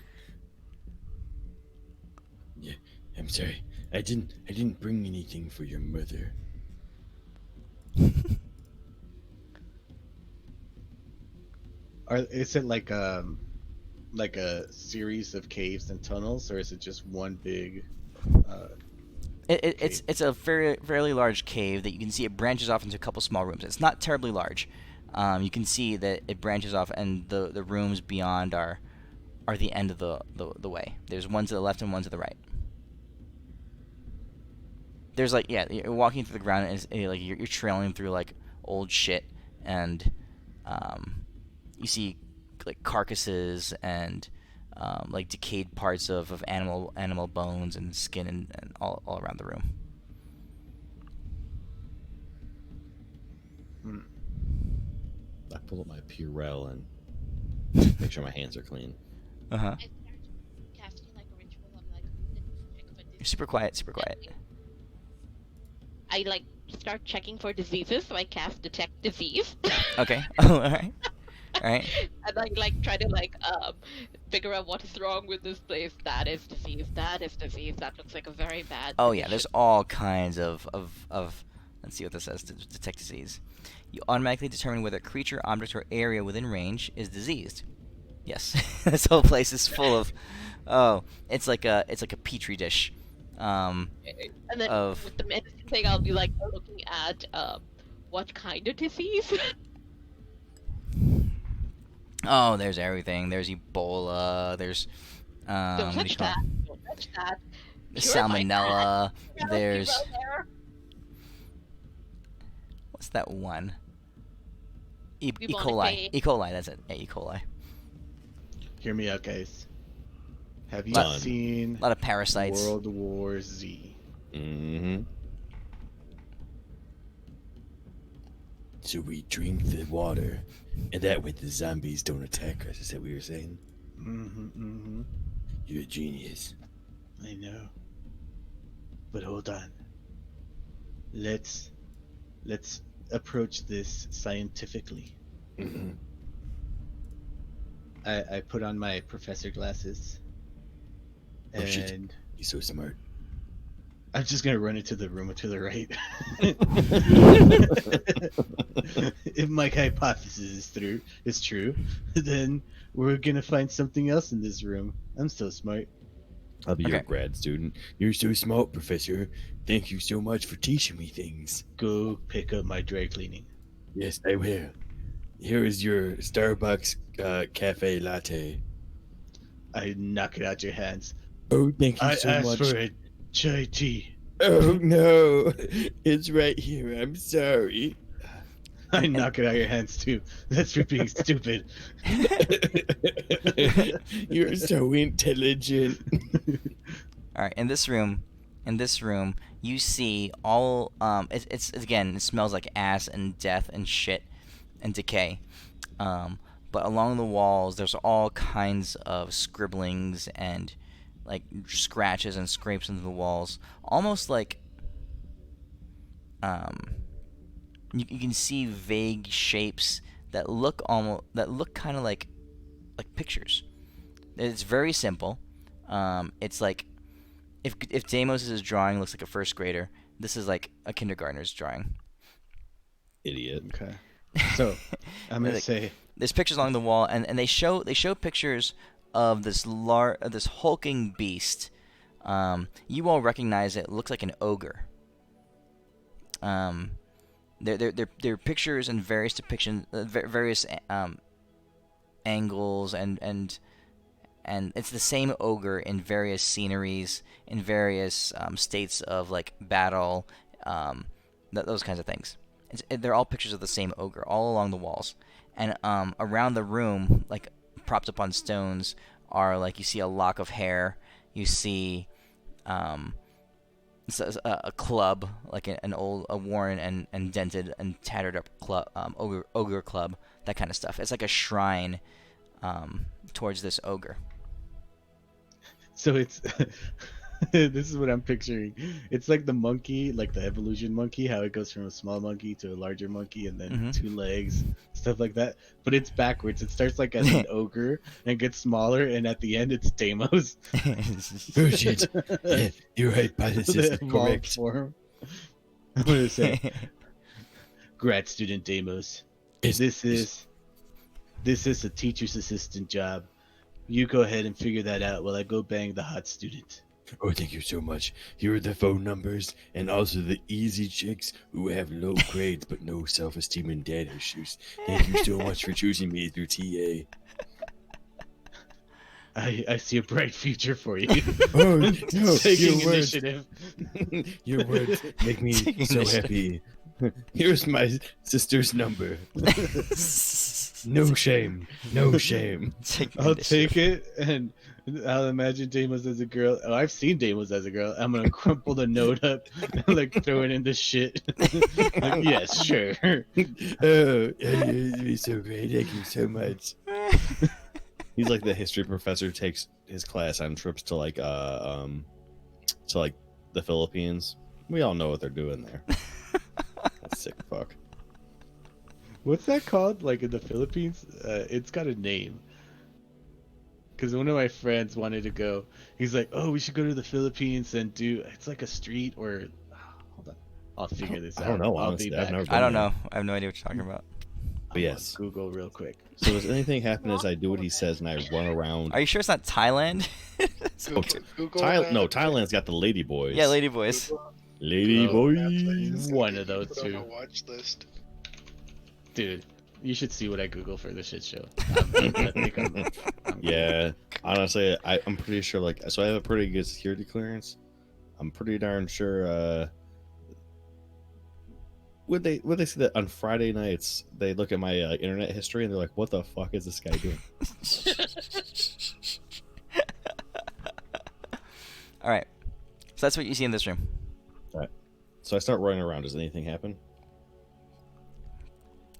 Yeah, I'm sorry. I didn't bring anything for your mother. Is it like a series of caves and tunnels, or is it just one big? It's a fairly large cave that you can see. It branches off into a couple small rooms. It's not terribly large. You can see that it branches off, and the rooms beyond are the end of the way. There's one to the left and one to the right. There's like, yeah, you're walking through the ground, and it's, like you're trailing through like old shit, and you see like carcasses and like decayed parts of animal bones and skin and all around the room. I pull up my Purell and make sure my hands are clean. Uh huh. I start casting like a ritual. I'm like, check for You're super quiet. Super quiet. I like start checking for diseases, so I cast detect disease. Okay. Oh, all right. All right. And I like try to figure out what is wrong with this place. That is disease. That is disease. That looks like a very bad. Oh yeah, condition. there's all kinds of let's see what this says to detect disease. You automatically determine whether a creature, object, or area within range is diseased. Yes, this whole place is full of. Oh, it's like a petri dish. And then of with the medicine thing, I'll be like looking at what kind of disease. oh, there's everything. There's Ebola. There's Don't what do you touch call that. it? Don't touch that. There's Purify salmonella. that. There's Purify there. what's that one? E. We wanna coli. pay- E. coli. That's it. Yeah, E. coli. Hear me out, guys. Have you Done. seen A lot of parasites. World War Z? Mm-hmm. So we drink the water, and that way the zombies don't attack us. Is that what you're saying? Mm-hmm. You're a genius. I know. But hold on. Let's approach this scientifically. Mm-hmm. I put on my professor glasses. Oh, shit. And You're so smart. I'm just gonna run into the room to the right. If my hypothesis is true, then we're gonna find something else in this room. I'm so smart. I'll be your Okay. grad student. You're so smart, Professor. Thank you so much for teaching me things. Go pick up my dry cleaning. Yes, I will. Here is your Starbucks cafe latte. I knock it out your hands. Oh, thank you I so asked much. for a chai tea. Oh no, it's right here. I'm sorry. I knock it out your hands too. That's for being stupid. You're so intelligent. All right, in this room, you see all it's again, it smells like ass and death and shit and decay. But along the walls, there's all kinds of scribblings and like scratches and scrapes into the walls, almost like you can see vague shapes that look kind of like pictures. It's very simple. It's like if Deimos' drawing looks like a first grader, this is like a kindergartner's drawing. Idiot. Okay. So I'm gonna Like, say there's pictures along the wall, and they show pictures of this hulking beast. You all recognize it. It looks like an ogre. They're pictures and various depictions, various angles, and it's the same ogre in various sceneries, in various states of like battle, those kinds of things. They're all pictures of the same ogre all along the walls, and around the room, like propped up on stones, are like you see a lock of hair, you see a club, like a worn and dented and tattered up club, ogre club, that kind of stuff. It's like a shrine towards this ogre. so it's this is what I'm picturing. It's like the monkey, like the evolution monkey, how it goes from a small monkey to a larger monkey and then Mhm. 2 legs, stuff like that. But it's backwards. It starts like as an ogre and gets smaller, and at the end it's Deimos. Oh shit. Yeah, your hypothesis The is evolved correct. form. I'm gonna say, grad student Deimos. This is a teacher's assistant job. You go ahead and figure that out while I go bang the hot student. Oh, thank you so much. Here are the phone numbers and also the easy chicks who have low grades but no self-esteem and dad issues. Thank you so much for choosing me through TA. I see a bright future for you. Oh, no, Taking your words, initiative. your words make me Taking so initiative. happy. Here's my sister's number. No shame. No shame. I'll take it, and I'll imagine Deimos as a girl. Oh, I've seen Deimos as a girl. I'm gonna crumple the note up and like throw it in the shit. Like, yes, sure. Oh, it'd be so great. Thank you so much. He's like the history professor who takes his class on trips to like the Philippines. We all know what they're doing there. That's sick fuck. What's that called? Like in the Philippines? It's got a name. Because one of my friends wanted to go. He's like, "Oh, we should go to the Philippines and do." It's like a street or. Hold on, I'll figure this out. I don't know, I'll honestly. be I've back. never been I don't there. know. I have no idea what you're talking about. But yes. Google real quick. So does anything happen as I do what he says and I run around? Are you sure it's not Thailand? Google Thailand's got the lady boys. Yeah, lady boys. Lady Oh, boys. One of those put on two. a watch list. Dude, you should see what I Google for this shit show. I think I'm Yeah, honestly, I'm pretty sure. Like, so I have a pretty good security clearance. I'm pretty darn sure. Would they say that on Friday nights they look at my internet history and they're like, "What the fuck is this guy doing?" All right. So that's what you see in this room. So I start running around. Does anything happen?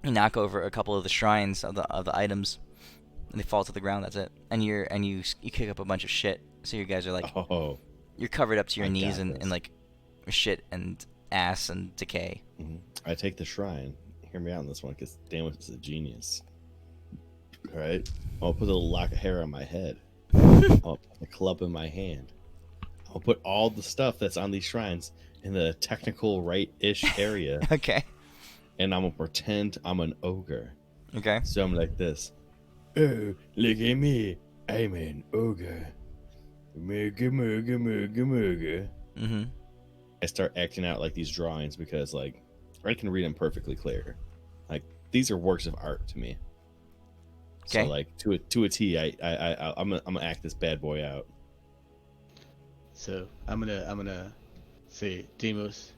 You knock over a couple of the shrines of the items, and they fall to the ground. That's it. And you kick up a bunch of shit. So you guys are like, Oh, you're covered up to your I knees got in this. like shit and ass and decay. mhm. I take the shrine. Hear me out on this one, because Damos is a genius. All right, I'll put a little lock of hair on my head. I'll put a club in my hand. I'll put all the stuff that's on these shrines in the technical right-ish area, Okay. and I'm gonna pretend I'm an ogre. Okay. So I'm like this. Oh, look at me. I'm an ogre. Murga, murga, murga, murga. Mm-hmm. I start acting out like these drawings because like I can read them perfectly clear. Like these are works of art to me. So Okay. like to a T, I'm gonna act this bad boy out. So I'm gonna say, Demos,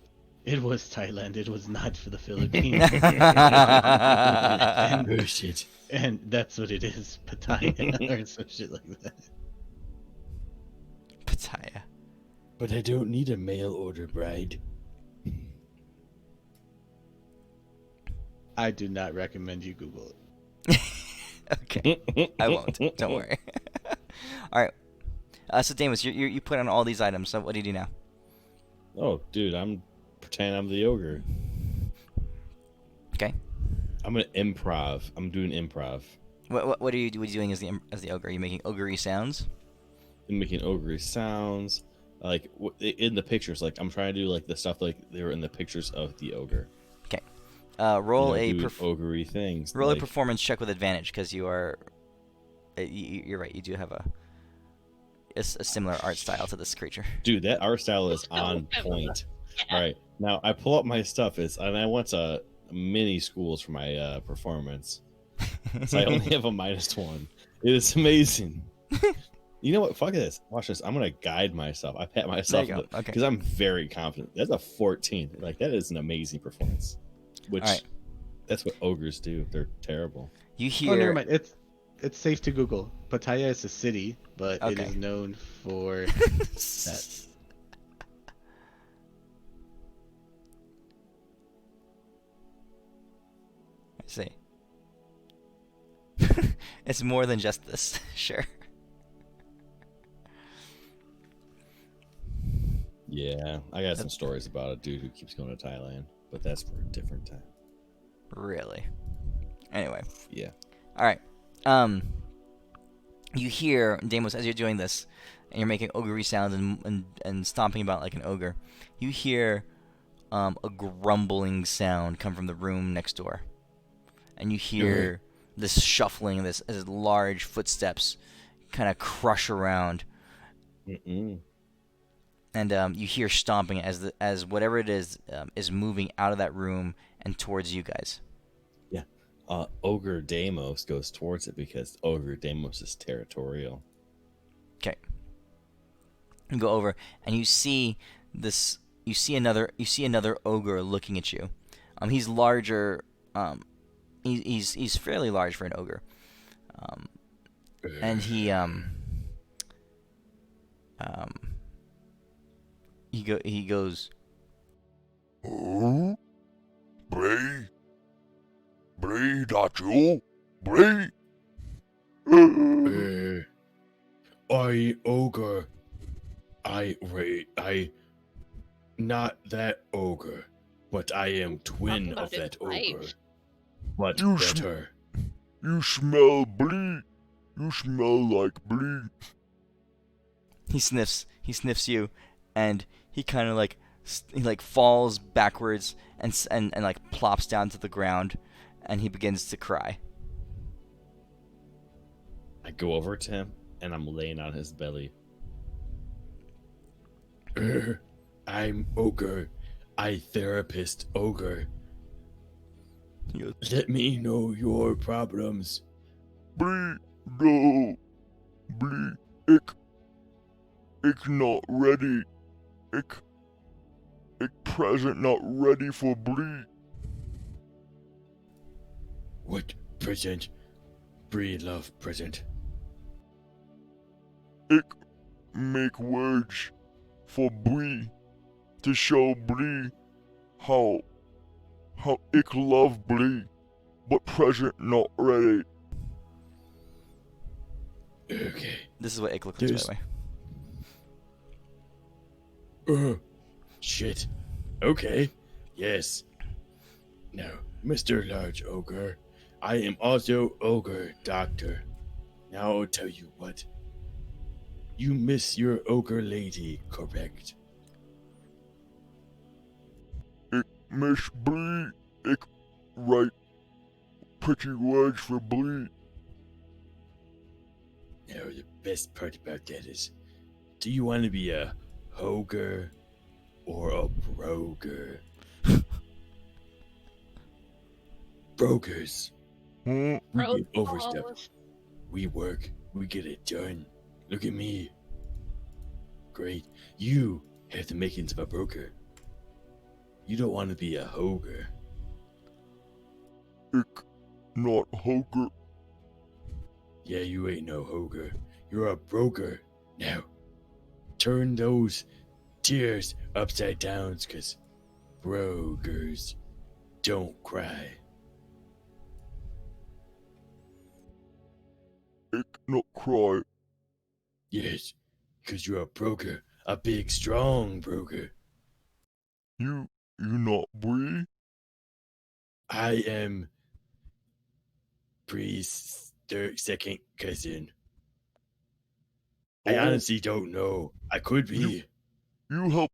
it was Thailand. It was not for the Philippines. and Oh shit. and that's what it is, Pattaya or some shit like that. Pattaya. But I don't need a mail order bride. I do not recommend you Google it. Okay. I won't. Don't worry. All right. So Damus, you put on all these items. So what do you do now? Oh, dude, I'm pretending I'm the ogre. Okay. I'm gonna improv. I'm doing improv. What are you doing as the ogre? Are you making ogre sounds? I'm making ogre sounds. Like in the pictures, like I'm trying to do like the stuff like they were in the pictures of the ogre. Okay. Roll a doing ogre things. roll like, a performance check with advantage because you are. You're right. You do have a similar art style to this creature. dude, that art style is on point. All right, now I pull up my stuff. And I went to mini schools for my performance, so I only have a -1. It is amazing. You know what? Fuck this. Watch this. I'm gonna guide myself. I pat myself There you go. Okay. because I'm very confident. That's a 14. Like that is an amazing performance. Which All right. that's what ogres do. They're terrible. You Oh, never hear. mind. It's safe to Google. Pattaya is a city, but it Okay. is known for that. I see. It's more than just this. Sure. Yeah, I got some stories about a dude who keeps going to Thailand, but that's for a different time. Really. Anyway. Yeah. All right. You hear Damos as you're doing this, and you're making ogre sounds and stomping about like an ogre. You hear a grumbling sound come from the room next door, and you hear this shuffling, this as large footsteps kind of crush around, and you hear stomping as whatever it is moving out of that room and towards you guys. Ogre Deimos goes towards it because Ogre Deimos is territorial. Okay. You go over and you see this. You see another ogre looking at you. He's larger. He's fairly large for an ogre. And he goes. Oh, Bray? Bray, that you? Bray? I ogre. I not that ogre, but I am twin Talking about of that his wife. ogre. But You better. You smell bleed. You smell like bleed. He sniffs you, and he kind of he falls backwards and like plops down to the ground, and he begins to cry. I go over to him and I'm laying on his belly. I'm ogre. I therapist ogre. He goes, Let me know your problems. Bleed, no. Bleed. Ik not ready. Ik present not ready for bleed. What present? Breed love present. Ik make words for bleed to show bleed how ik love bleed, but present not ready. Okay. this is what Ick looks like, by the way. Shit. Okay. Yes. Now, Mr. Large Ogre, I am also Ogre Doctor. Now I'll tell you what. You miss your ogre lady, correct? Ik miss bleed. Ik write pretty words for bleed. Now the best part about that is Do you want to be a hoger or a broker? Brokers. Huh? We Bro, get overstuff. balls. We work. We get it done. Look at me. Great. You have the makings of a broker. You don't want to be a hoger. Ik not hoger. Yeah, you ain't no hoger. You're a broker. Now, turn those tears upside down, cause brokers don't cry. Ik not cry. Yes, cause you're a broker. A big, strong broker. You not Bree? I am Bree's second cousin. I Oh, honestly don't know. I could be. you help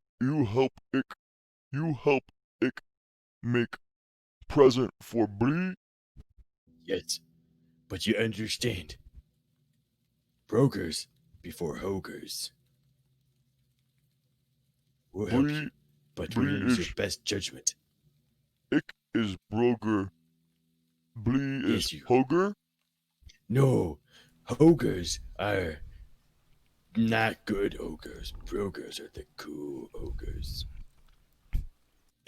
ik make present for Bree? Yes, but you understand. Brokers before hogers. We'll help you, Bree, but we're gonna Bree use your is, best judgment. ik is broker. Bree Yes, is you. hoger? No, hogers are not good ogres. Brokers are the cool ogres.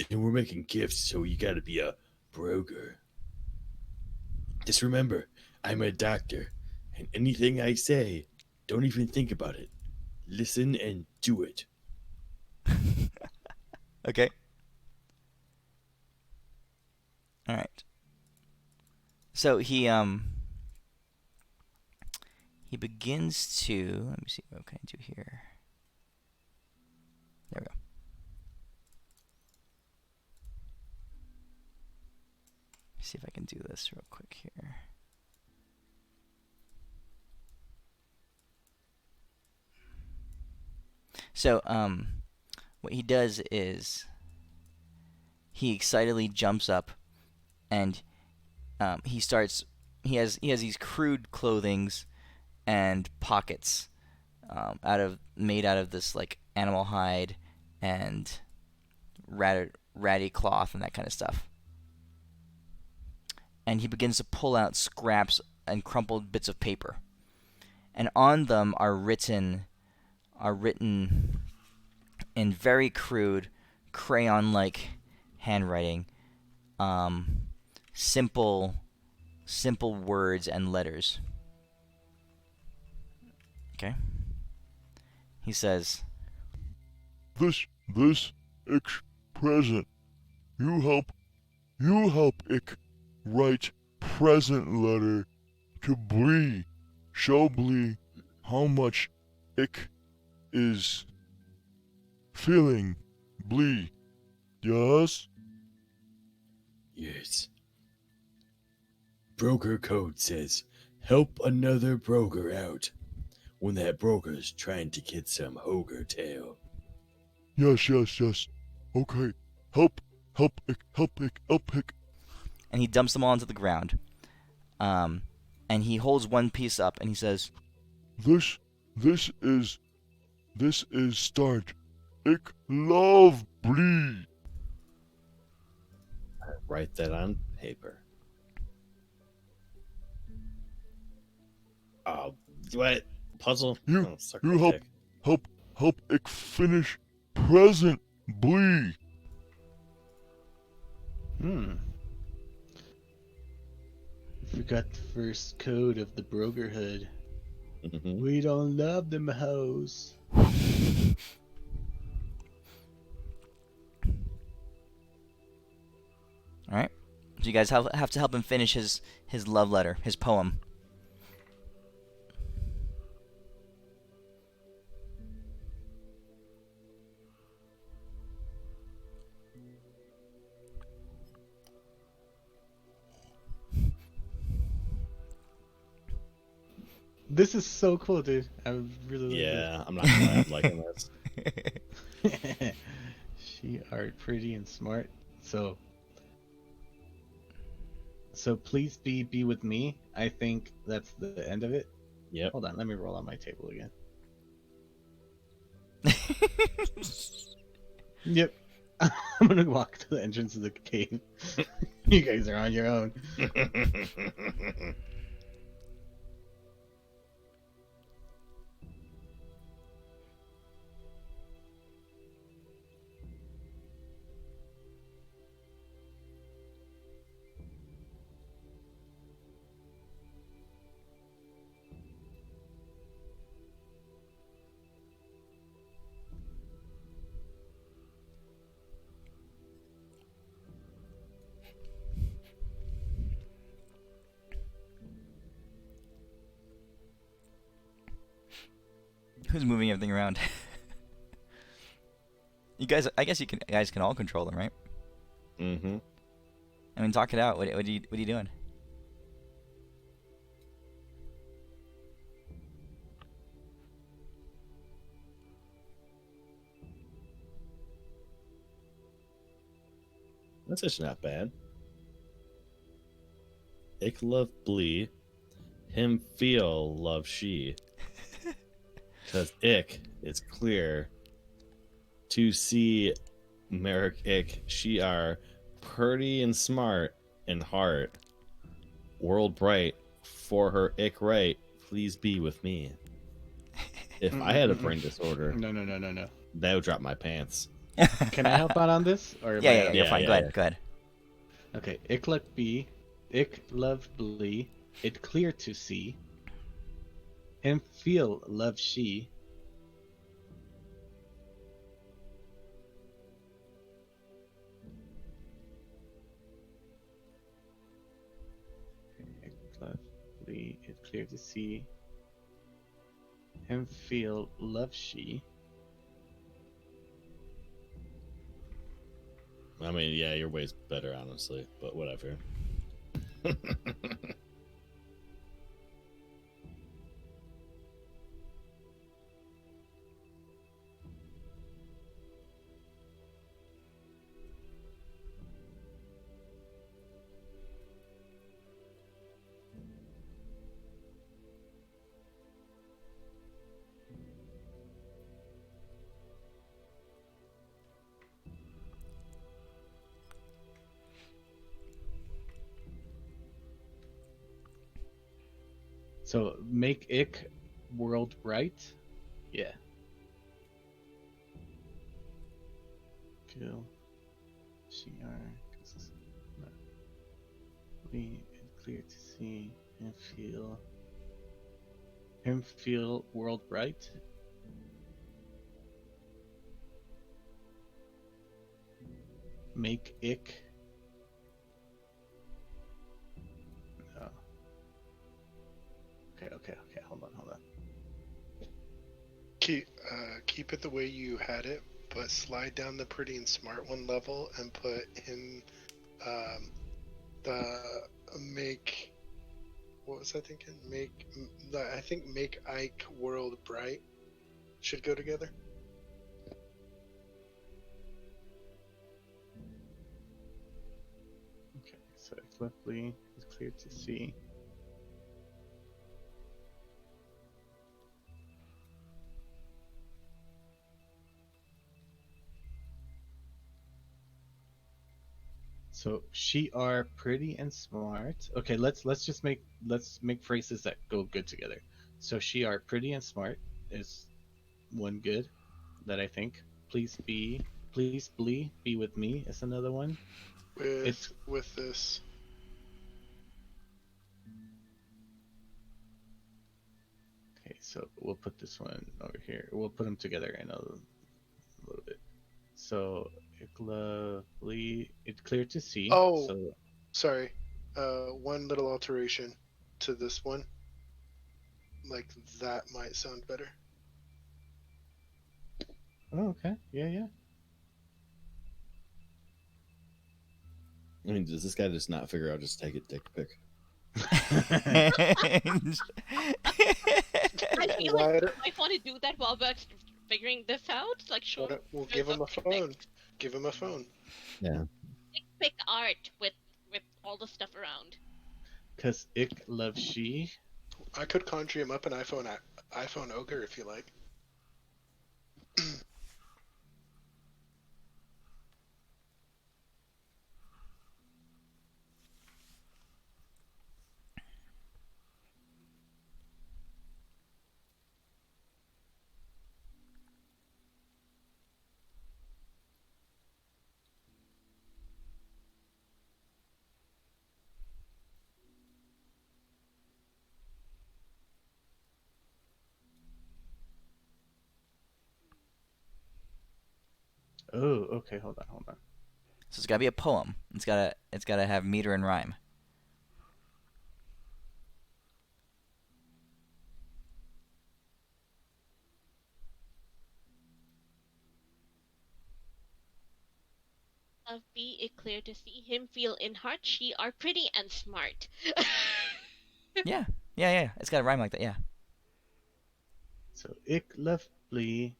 And we're making gifts, so you gotta be a broker. Just remember, I'm a doctor, and anything I say, don't even think about it. Listen and do it. Okay. All right. So he begins to, let me see, what can I do here? There we go. See if I can do this real quick here. So, what he does is he excitedly jumps up and he starts. He has these crude clothings and pockets made out of this like animal hide and ratty cloth and that kind of stuff. And he begins to pull out scraps and crumpled bits of paper, and on them are written in very crude crayon-like handwriting, simple words and letters. Okay. He says, This ik present. You help ik write present letter to Bree. Show Bree how much ik is feeling Bree. Yes? Yes. Broker code says, help another broker out when that broker's trying to get some hoger tail. Yes. Okay. Help ik. and he dumps them all onto the ground. And he holds one piece up and he says, This is start. Ik love Bree. Write that on paper. What? Puzzle? You Oh, suck you my help dick. help ik finish present Bree. Forgot the first code of the brokerhood. Mhm. We don't love them hoes. all right. So you guys have to help him finish his love letter, his poem. This is so cool, dude. I really like Yeah, I'm not gonna lie, I'm liking this. this. She are pretty and smart. So please be with me. I think that's the end of it. Yep. Hold on, let me roll on my table again. Yep. I'm gonna walk to the entrance of the cave. You guys are on your own. Who's moving everything around? You guys, I guess you guys can all control them, right? Mm-hmm. I mean, talk it out. What are you doing? That's actually not bad. Ich love Blee. Him feel love she. Because ich, it's clear. To see Merrick ich, she are pretty and smart and heart. World bright, for her ich right, please be with me. If I had a brain disorder, No. that would drop my pants. Can I help out on this? Or am Yeah, I yeah, out? you're Yeah, fine. yeah, Go ahead. yeah. Go ahead. Okay. Ich love B. Ich love Blee. It clear to see. Him feel love she. Ich love Blee. It clear to see. Him feel love she. I mean, yeah, your way's better, honestly, but whatever. So make ich world bright. Yeah. Feel CR. We clear to see and feel. Him feel world bright. Make ich. No. Okay. Hold on. Keep it the way you had it, but slide down the pretty and smart one level and put him the make. What was I thinking? I think make Ike world bright should go together. Okay, so it's lovely. It's clear to see. So she are pretty and smart. Okay, let's make phrases that go good together. So she are pretty and smart is one good that I think. Please be with me is another one. With this. Okay, so we'll put this one over here. We'll put them together in a little bit. So lovely. It's clear to see. Oh, so sorry. One little alteration to this one. Like that might sound better. oh, okay. Yeah. I mean, does this guy just not figure out just take a dick pic? I feel Why like don't- I might want to do that while we're figuring this out. Like, show We'll give him a phone. Give him a phone. Yeah. pick art with all the stuff around. Cause ich love she. I could conjure him up an iPhone ogre if you like. Oh, okay. Hold on. So it's gotta be a poem. It's gotta have meter and rhyme. Love B, it clear to see him feel in heart. She are pretty and smart. Yeah. It's gotta rhyme like that. Yeah. So ik lovely,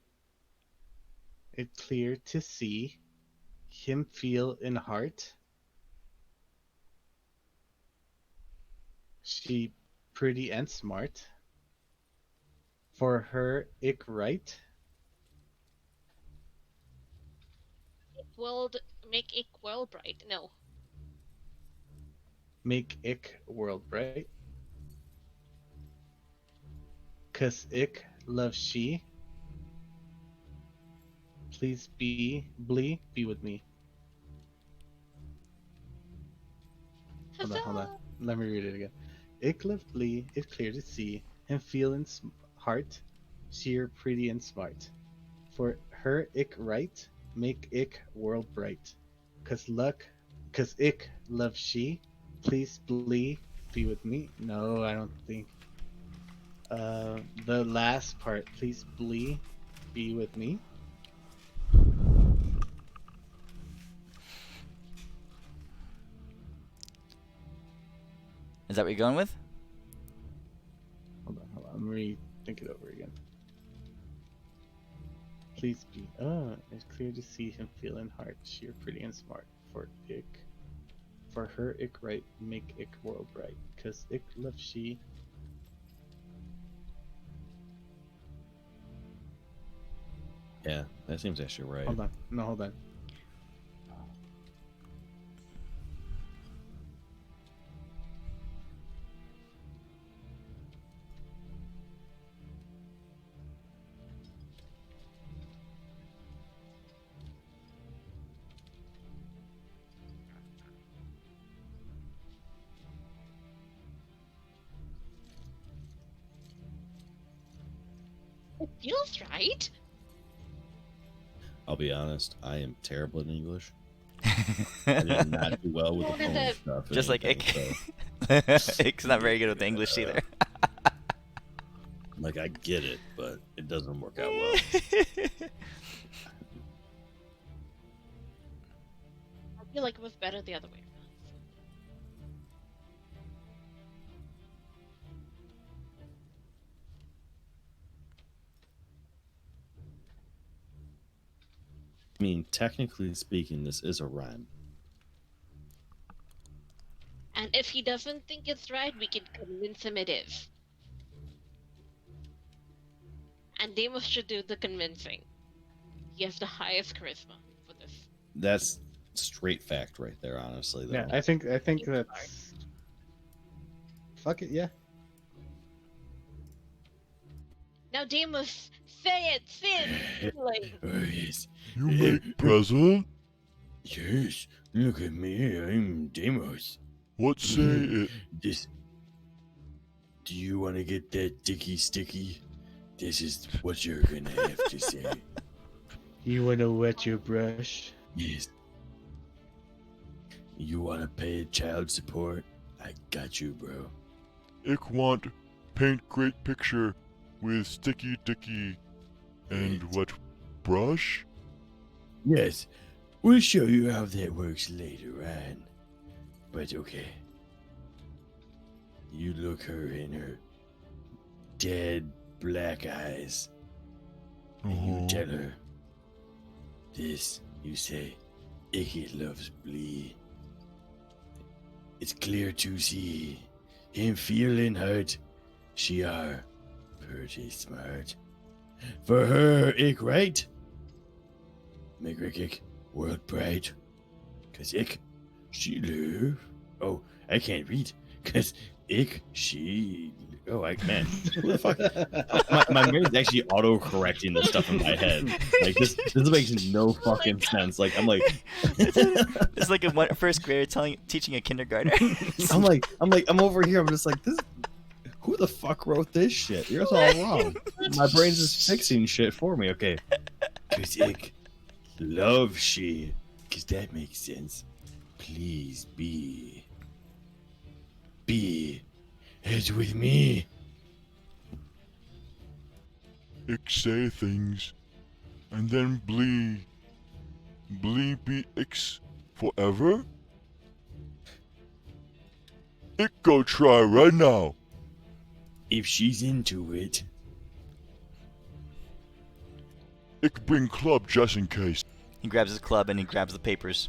it clear to see him feel in heart. She pretty and smart. For her ik right. World make it world bright. No. Make ik world bright. 'Cause ik love she. Please be with me. Hold on. Let me read it again. Ik love blee, it clear to see him feel in heart. Sheer pretty and smart. For her ik right, make ik world bright. 'Cause ik love she. Please be with me. No, I don't think. The last part, please be with me. Is that what you're going with? Hold on. I'm think it over again. Please be. It's clear to see him feel in heart. Sheer pretty and smart. For her ik right, make ik world bright. 'Cause ik love she. Yeah, that seems actually right. Hold on. It feels right. I'll be honest, I am terrible in English. I did not do well with the What is phone it? stuff. Just like anything, Ick. so, Ick's not very good with English either. like, I get it, but it doesn't work out well. I feel like it was better the other way around. I mean, technically speaking, this is a rhyme. And if he doesn't think it's right, we can convince him it is. And Deimos should do the convincing. He has the highest charisma for this. That's straight fact right there, honestly. Though. Yeah, I think that's. Fuck it, yeah. Now, Deimos, say it, Sin! Like, Oh, yes. You make present? Yes, look at me, I'm Deimos. What say it? This. Do you want to get that dicky sticky? This is what you're gonna have to say. You wanna wet your brush? Yes. You wanna pay child support? I got you, bro. Ich want paint great picture with sticky dicky and Right. what brush? Yes, we'll show you how that works later on. But okay. You look her in her dead black eyes. And you tell her this, you say, Icky loves Blee. It's clear to see him feeling hurt. She are pretty smart. For her, ich right? Make her kick world bright. 'Cause ich, she live. Oh, I can't read. 'Cause ich, she. Oh, man. Who the fuck? my brain's actually auto-correcting the stuff in my head. Like, this makes no fucking sense. Like, I'm like... It's like a first grader teaching a kindergartner. I'm over here. I'm just like, this... Who the fuck wrote this shit? You're all wrong. My brain's just fixing shit for me. Okay. 'Cause ich Love she, because that makes sense. Please be it with me. Ik say things, and then be X forever? Ik go try right now. If she's into it. Ik bring club just in case. He grabs his club and he grabs the papers,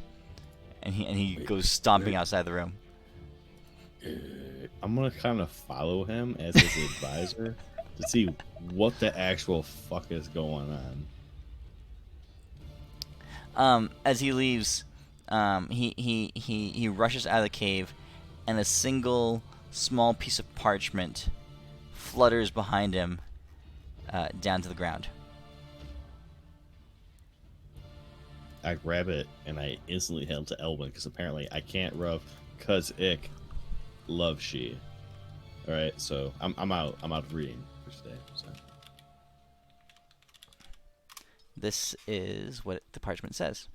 and he goes stomping outside the room. I'm gonna kind of follow him as his advisor to see what the actual fuck is going on. As he leaves, he rushes out of the cave, and a single small piece of parchment flutters behind him down to the ground. I grab it and I instantly head to Elwin because apparently I can't rub cuz ick love she. All right, so I'm out of reading for today. So. This is what the parchment says.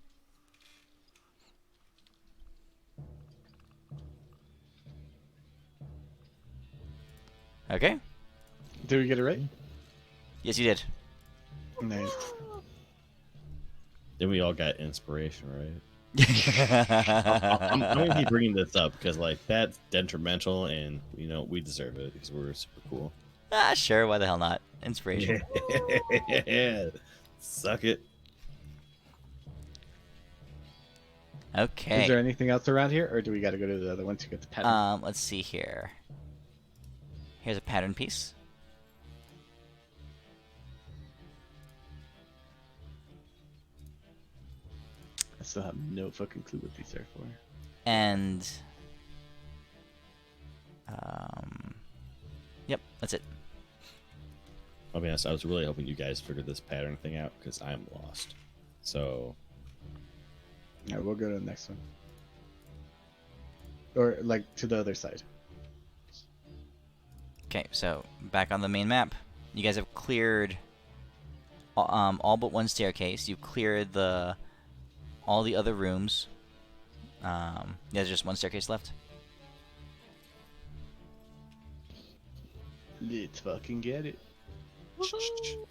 Okay. Did we get it right? Yes, you did. Nice. Then we all got inspiration, right? I'm gonna keep bringing this up because like that's detrimental, and you know we deserve it because we're super cool. Sure. Why the hell not? Inspiration. Yeah, suck it. Okay. Is there anything else around here, or do we got to go to the other one to get the pattern? Let's see here. Here's a pattern piece. I still have no fucking clue what these are for. And yep, that's it. I'll be honest, I was really hoping you guys figured this pattern thing out because I'm lost. So All right, we'll go to the next one, or like to the other side. Okay, so back on the main map, you guys have cleared all but one staircase. You've cleared all the other rooms. There's just one staircase left. Let's fucking get it. Woohoo!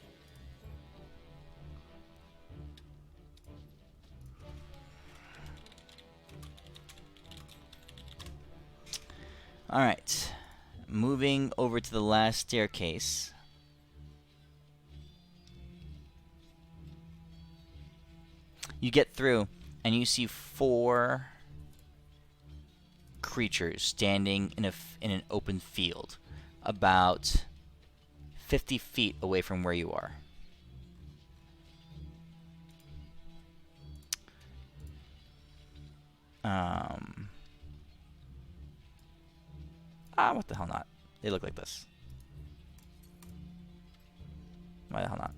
All right, moving over to the last staircase. You get through, and you see 4 creatures standing in an open field, about 50 feet away from where you are. What the hell not? They look like this. Why the hell not?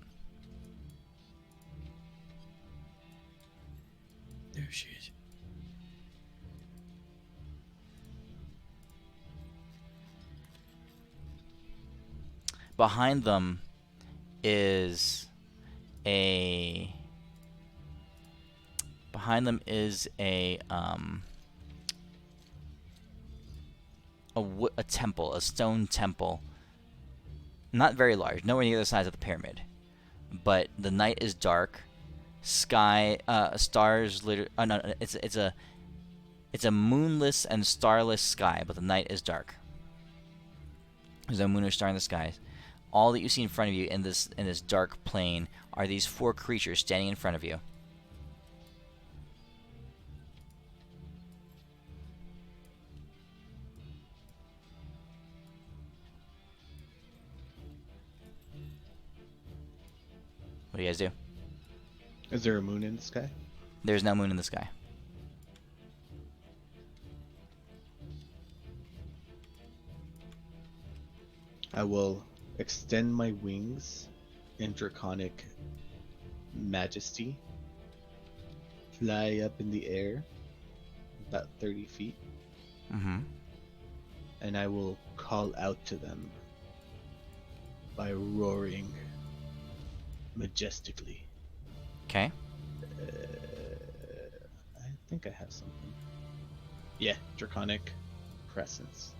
there she is. Behind them is a temple, a stone temple. Not very large, nowhere near the size of the pyramid. But the night is dark. Stars. It's a moonless and starless sky, but the night is dark. There's no moon or star in the sky. All that you see in front of you in this dark plain are these 4 creatures standing in front of you. What do you guys do? Is there a moon in the sky? There's no moon in the sky. I will extend my wings in draconic majesty, fly up in the air about 30 feet, Mm-hmm. and I will call out to them by roaring majestically. Okay. think I have something. Yeah, Draconic Presence.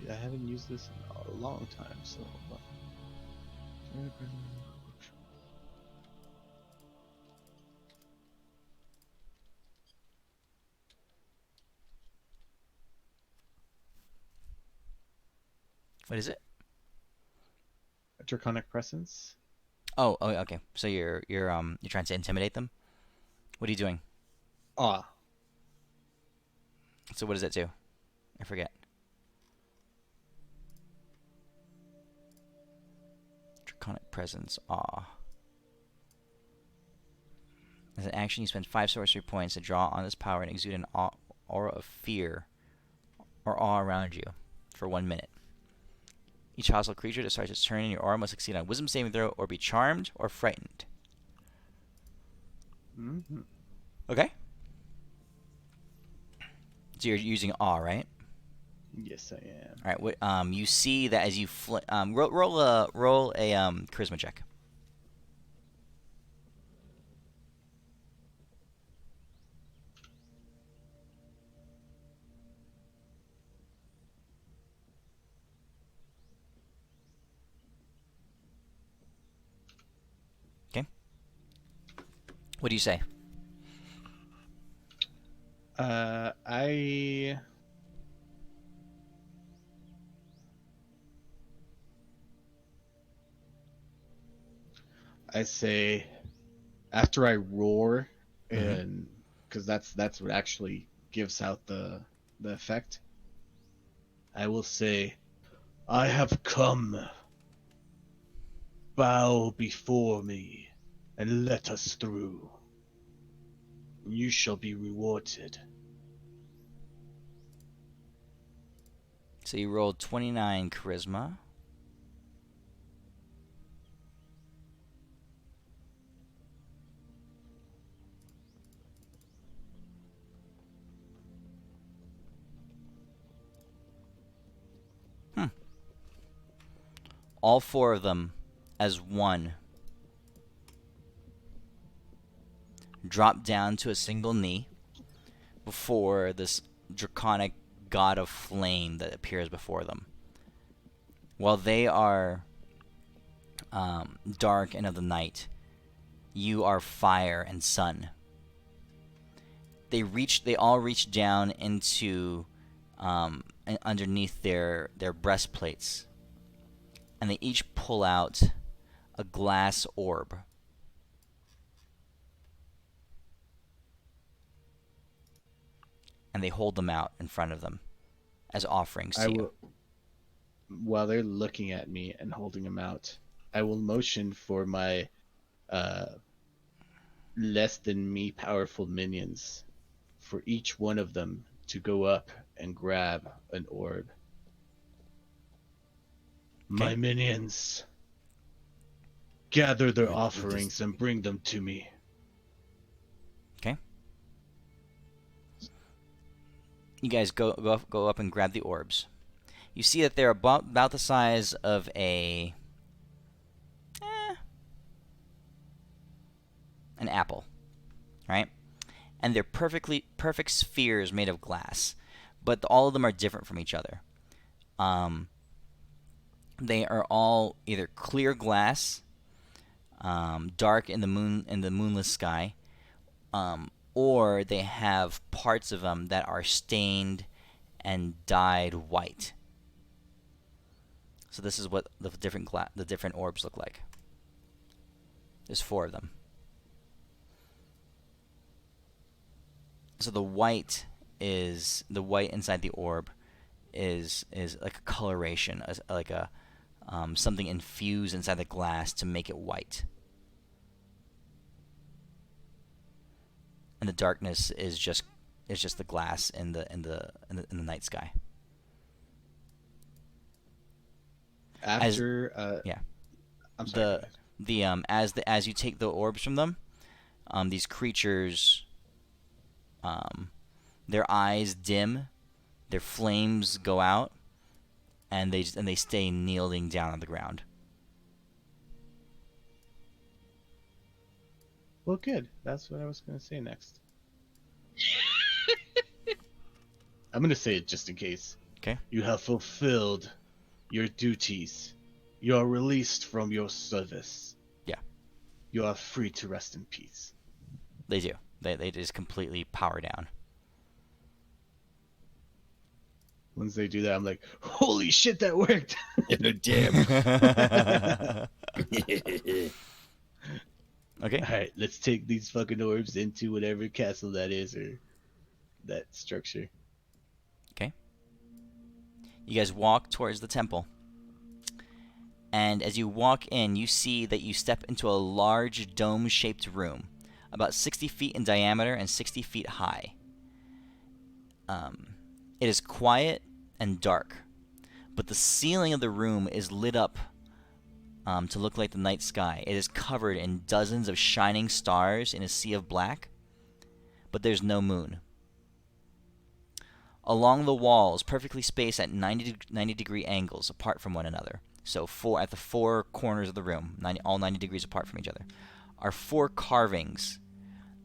I haven't used this in a long time, so. What is it? Draconic Presence. Oh, okay. So you're trying to intimidate them. What are you doing? Ah, So what does it do? I forget. Draconic Presence. Awe. As an action, you spend 5 sorcery points to draw on this power and exude an aura of fear or awe around you for 1 minute. Each hostile creature that starts its turn in your aura must succeed on a Wisdom saving throw or be charmed or frightened. mm-hmm. Okay. So you're using awe, right? Yes, I am. All right. What you see that as you roll a charisma check. Okay. What do you say? I say after I roar, Mhm. and because that's what actually gives out the effect. I will say, I have come. Bow before me, and let us through. You shall be rewarded. So you rolled 29 charisma. All 4 of them, as one, drop down to a single knee before this draconic god of flame that appears before them. While they are dark and of the night, you are fire and sun. They all reach down into underneath their breastplates, and they each pull out a glass orb. And they hold them out in front of them as offerings I to you. will, while they're looking at me and holding them out, I will motion for my less than me powerful minions, for each one of them to go up and grab an orb. My minions, gather their offerings and bring them to me. Okay. You guys go up and grab the orbs. You see that they're about the size of an apple, right? And they're perfect spheres made of glass, but all of them are different from each other. They are all either clear glass, dark in the moonless sky, or they have parts of them that are stained and dyed white. So this is what the different orbs look like. There's 4 of them. So the white inside the orb is like a coloration, like a something infused inside the glass to make it white. And the darkness is just the glass in the night sky. After Yeah. I'm sorry. As you take the orbs from them, these creatures Their eyes dim, their flames go out, and they stay kneeling down on the ground. Well, good. That's what I was going to say next. I'm going to say it just in case. Okay. You have fulfilled your duties. You are released from your service. Yeah. You are free to rest in peace. They do. They just completely power down. Once they do that, I'm like, holy shit, that worked. Damn. Okay. All right, let's take these fucking orbs into whatever castle that is or that structure. Okay. You guys walk towards the temple. And as you walk in, you see that you step into a large dome-shaped room, about 60 feet in diameter and 60 feet high. It is quiet and dark, but the ceiling of the room is lit up to look like the night sky. It is covered in dozens of shining stars in a sea of black, but there's no moon. Along the walls, perfectly spaced at 90-degree angles apart from one another, so at the four corners of the room, all 90 degrees apart from each other, are 4 carvings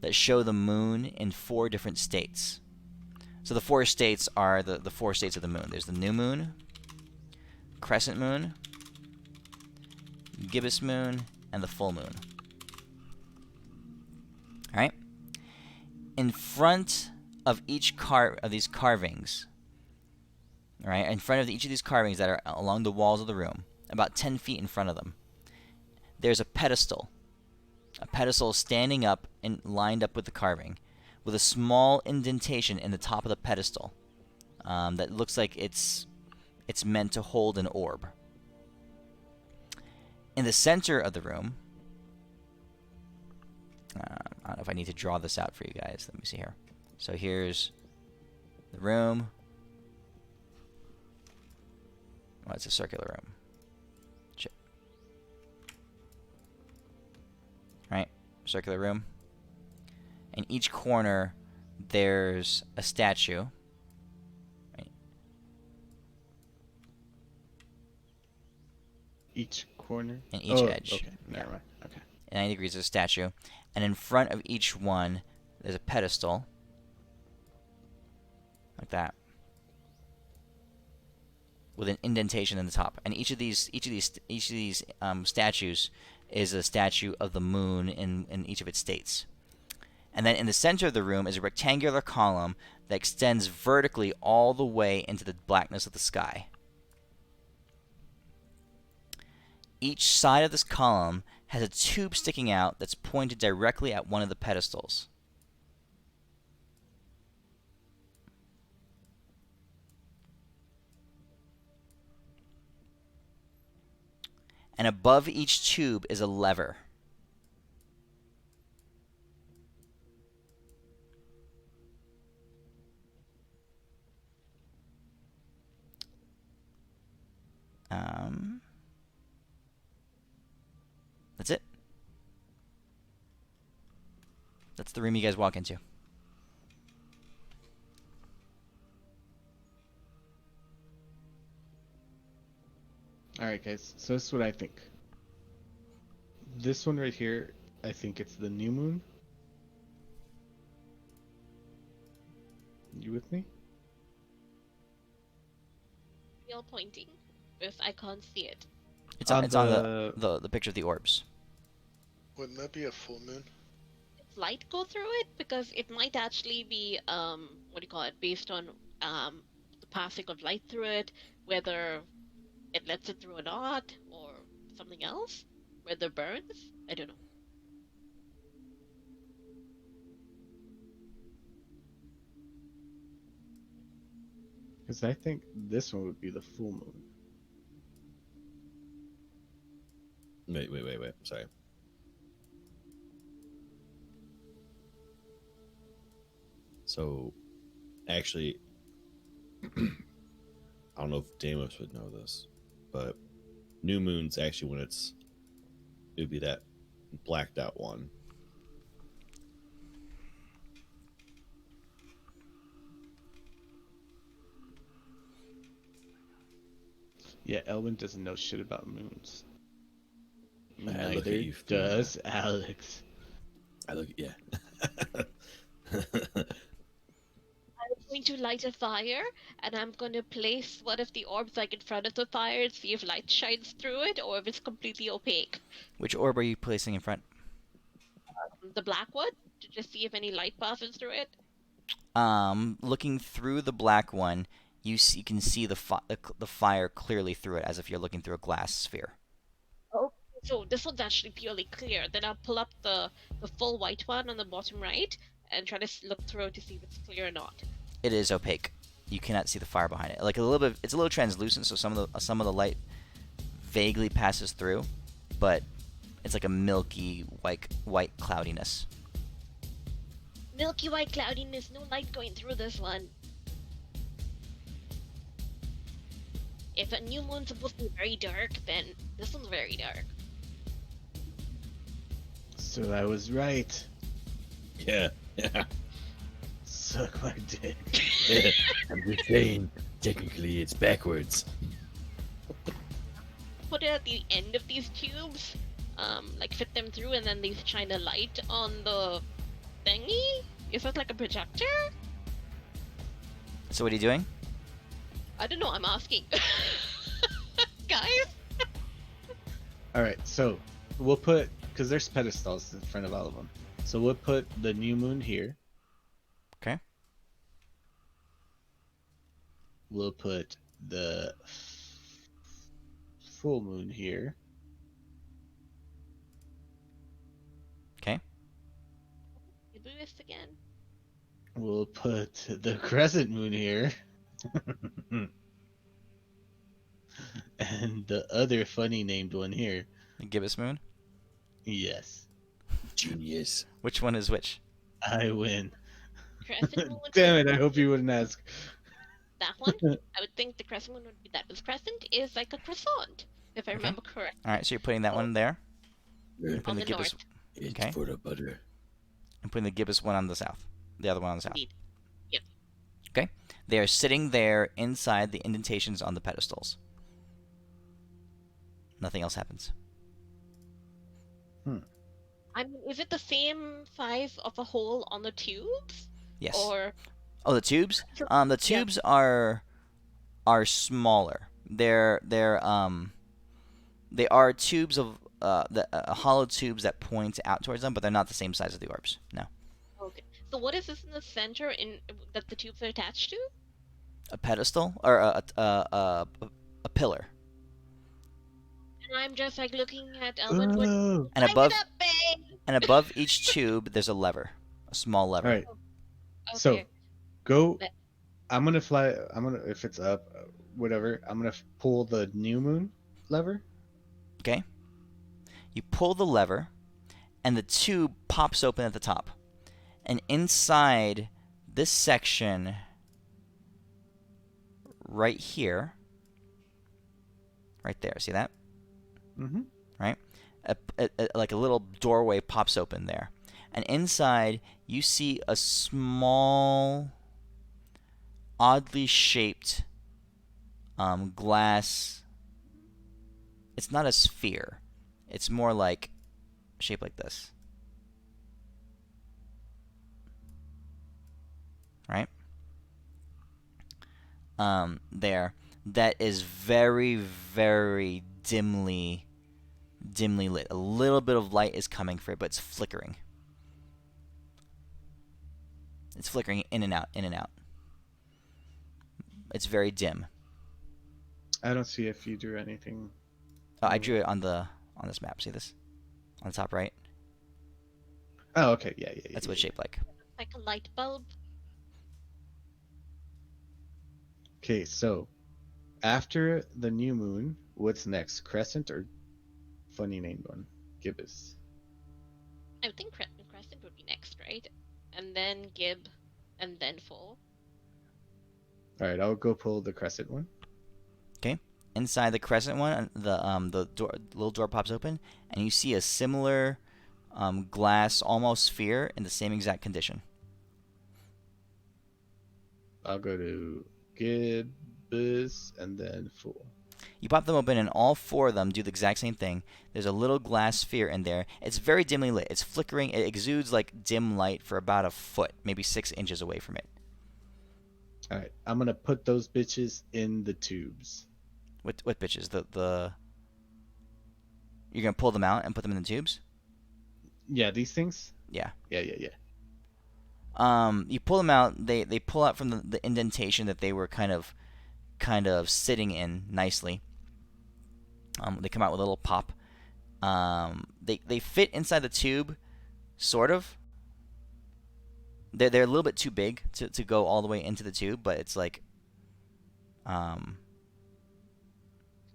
that show the moon in 4 different states. So the 4 states are the 4 states of the moon. There's the new moon, crescent moon, gibbous moon, and the full moon. All right? In front of each of these carvings, all right, in front of each of these carvings that are along the walls of the room, about 10 feet in front of them, there's a pedestal. A pedestal standing up and lined up with the carving, with a small indentation in the top of the pedestal that looks like it's meant to hold an orb. In the center of the room, I don't know if I need to draw this out for you guys. Let me see here. So here's the room. Well, it's a circular room. Shit. Right? Circular room. In each corner, there's a statue. Right? Each corner? In each edge. Okay, Yeah. never mind. Okay. 90 degrees is a statue. And in front of each one, there's a pedestal. Like that. With an indentation in the top. And each of these statues is a statue of the moon in each of its states. And then in the center of the room is a rectangular column that extends vertically all the way into the blackness of the sky. Each side of this column has a tube sticking out that's pointed directly at one of the pedestals. And above each tube is a lever. That's it. That's the room you guys walk into. Alright, guys. So this is what I think. This one right here, I think it's the new moon. You with me? Still pointing. If I can't see it. It's on the picture of the orbs. Wouldn't that be a full moon? Does light go through it? Because it might actually be what do you call it? Based on the passing of light through it, whether it lets it through or not, or something else, whether it burns. I don't know. Because I think this one would be the full moon. Wait. Sorry. So, actually, I don't know if Damos would know this, but new moon's actually when it would be that blacked out one. Yeah, Elwin doesn't know shit about moons. I look at Neither you from, does Alex. I look, yeah. I'm going to light a fire, and I'm going to place one of the orbs like in front of the fire and see if light shines through it or if it's completely opaque. Which orb are you placing in front? The black one to just see if any light passes through it. Looking through the black one, you can see the fire clearly through it, as if you're looking through a glass sphere. Oh, so this one's actually purely clear. Then I'll pull up the full white one on the bottom right and try to look through to see if it's clear or not. It is opaque. You cannot see the fire behind it. Like a little bit, it's a little translucent, so some of the light vaguely passes through, but it's like a milky white cloudiness. Milky white cloudiness, no light going through this one. If a new moon's supposed to be very dark, then this one's very dark. So I was right. Yeah, yeah. Suck my dick. Yeah. I'm just saying, technically it's backwards. Put it at the end of these tubes, like fit them through, and then they shine a light on the thingy? Is that like a projector? So what are you doing? I don't know, I'm asking. Guys? Alright, so we'll put, because there's pedestals in front of all of them. So we'll put the new moon here. Okay. We'll put the full moon here. Okay. You do this again? We'll put the crescent moon here. And the other funny named one here. The gibbous moon. Yes. Genius. Which one is which? I win. Crescent moon? Damn it, I hope you wouldn't ask. That one? I would think the crescent moon would be that. Because crescent is like a croissant, if I Okay. remember correct. All right, so you're putting that one there. You're On putting the the gibbous, north, It's Okay. for the butter. and putting the gibbous one on the south. The other one on the south. indeed. Yep. Okay. They are sitting there inside the indentations on the pedestals. Nothing else happens. I mean, is it the same size of a hole on the tubes? Yes. Or Oh, the tubes. So- The tubes are smaller. They are tubes of hollow tubes that point out towards them, but they're not the same size as the orbs. No. okay. So what is this in the center that the tubes are attached to? A pedestal or a pillar, And I'm just like looking at Elvin going, Oh. and "Light above it up, babe!" and above each tube there's a lever, a small lever. Alright, Okay. so go. Let- I'm gonna fly. If it's up, whatever, I'm gonna pull the new moon lever. Okay. You pull the lever, and the tube pops open at the top, and inside this section right here, right there, see that? Mm-hmm. Right? Like a little doorway pops open there. And inside, you see a small, oddly shaped glass. It's not a sphere. It's more like shaped like this. Right? There. That is very, very dimly lit. A little bit of light is coming for it, but it's flickering. It's flickering in and out, in and out. It's very dim. I don't see if you do anything. Oh, I drew it on this map. See this? On the top right? Oh, okay. Yeah. That's what it's shaped like. Like a light bulb. Okay, so after the new moon, what's next? Crescent or funny named one? Gibbous. I would think crescent would be next, right? And then gib, and then full. All right, I'll go pull the crescent one. Inside the crescent one, the little door pops open, and you see a similar glass, almost sphere, in the same exact condition. I'll go to gibbous and then full. You pop them open, and all 4 of them do the exact same thing. There's a little glass sphere in there. It's very dimly lit. It's flickering. It exudes like dim light for about a foot, maybe 6 inches away from it. All right, I'm gonna put those bitches in the tubes. What bitches? You're gonna pull them out and put them in the tubes? Yeah, these things. Yeah. Yeah. You pull them out. They pull out from the indentation that they were kind of sitting in nicely. They come out with a little pop. They fit inside the tube, sort of. They're a little bit too big to go all the way into the tube, but it's like, Are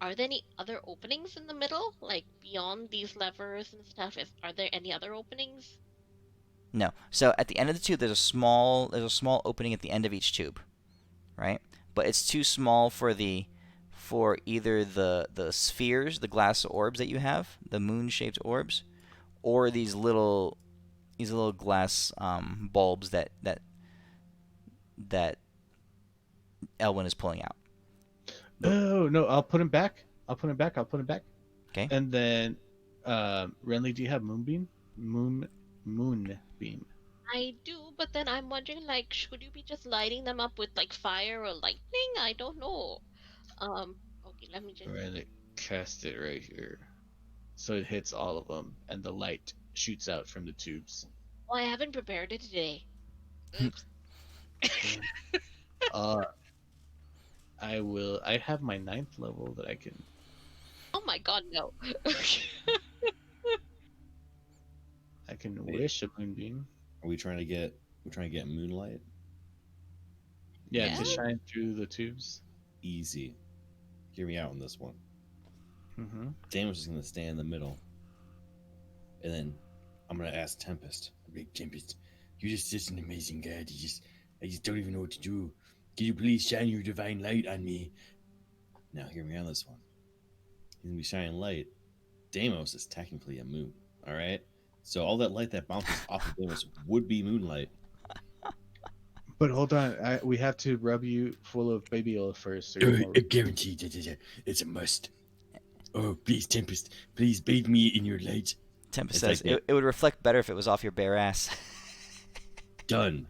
there any other openings in the middle, like beyond these levers and stuff? Are there any other openings? no. So at the end of the tube, there's a small opening at the end of each tube, right? But it's too small for either the spheres, the glass orbs that you have, the moon-shaped orbs, or these little glass bulbs that Elwyn is pulling out. No, I'll put him back. Okay. And then, Renly, do you have Moonbeam? Moonbeam. I do, but then I'm wondering, like, should you be just lighting them up with like fire or lightning? I don't know. Okay, let me just. Renly, cast it right here, so it hits all of them, and the light shoots out from the tubes. Oh, I haven't prepared it today. Oops. I have my 9th level that I can. Oh my god, no. I can wish a moonbeam. Are we trying to get moonlight? Yeah, Yeah. to shine through the tubes. Easy. Hear me out on this one. Mm-hmm. Damos is gonna stand in the middle, and then I'm gonna ask Tempest. Big Tempest, you're just such an amazing guy. I just don't even know what to do. Can you please shine your divine light on me? Now, hear me on this one. He's gonna be shining light. Damos is technically a moon. All right. So all that light that bounces off of Damos would be moonlight. But hold on, we have to rub you full of baby oil first. Or you won't- Guaranteed. It's a must. Oh, please, Tempest. Please bathe me in your light. Tempest It's says like it would reflect better if it was off your bare ass. Done.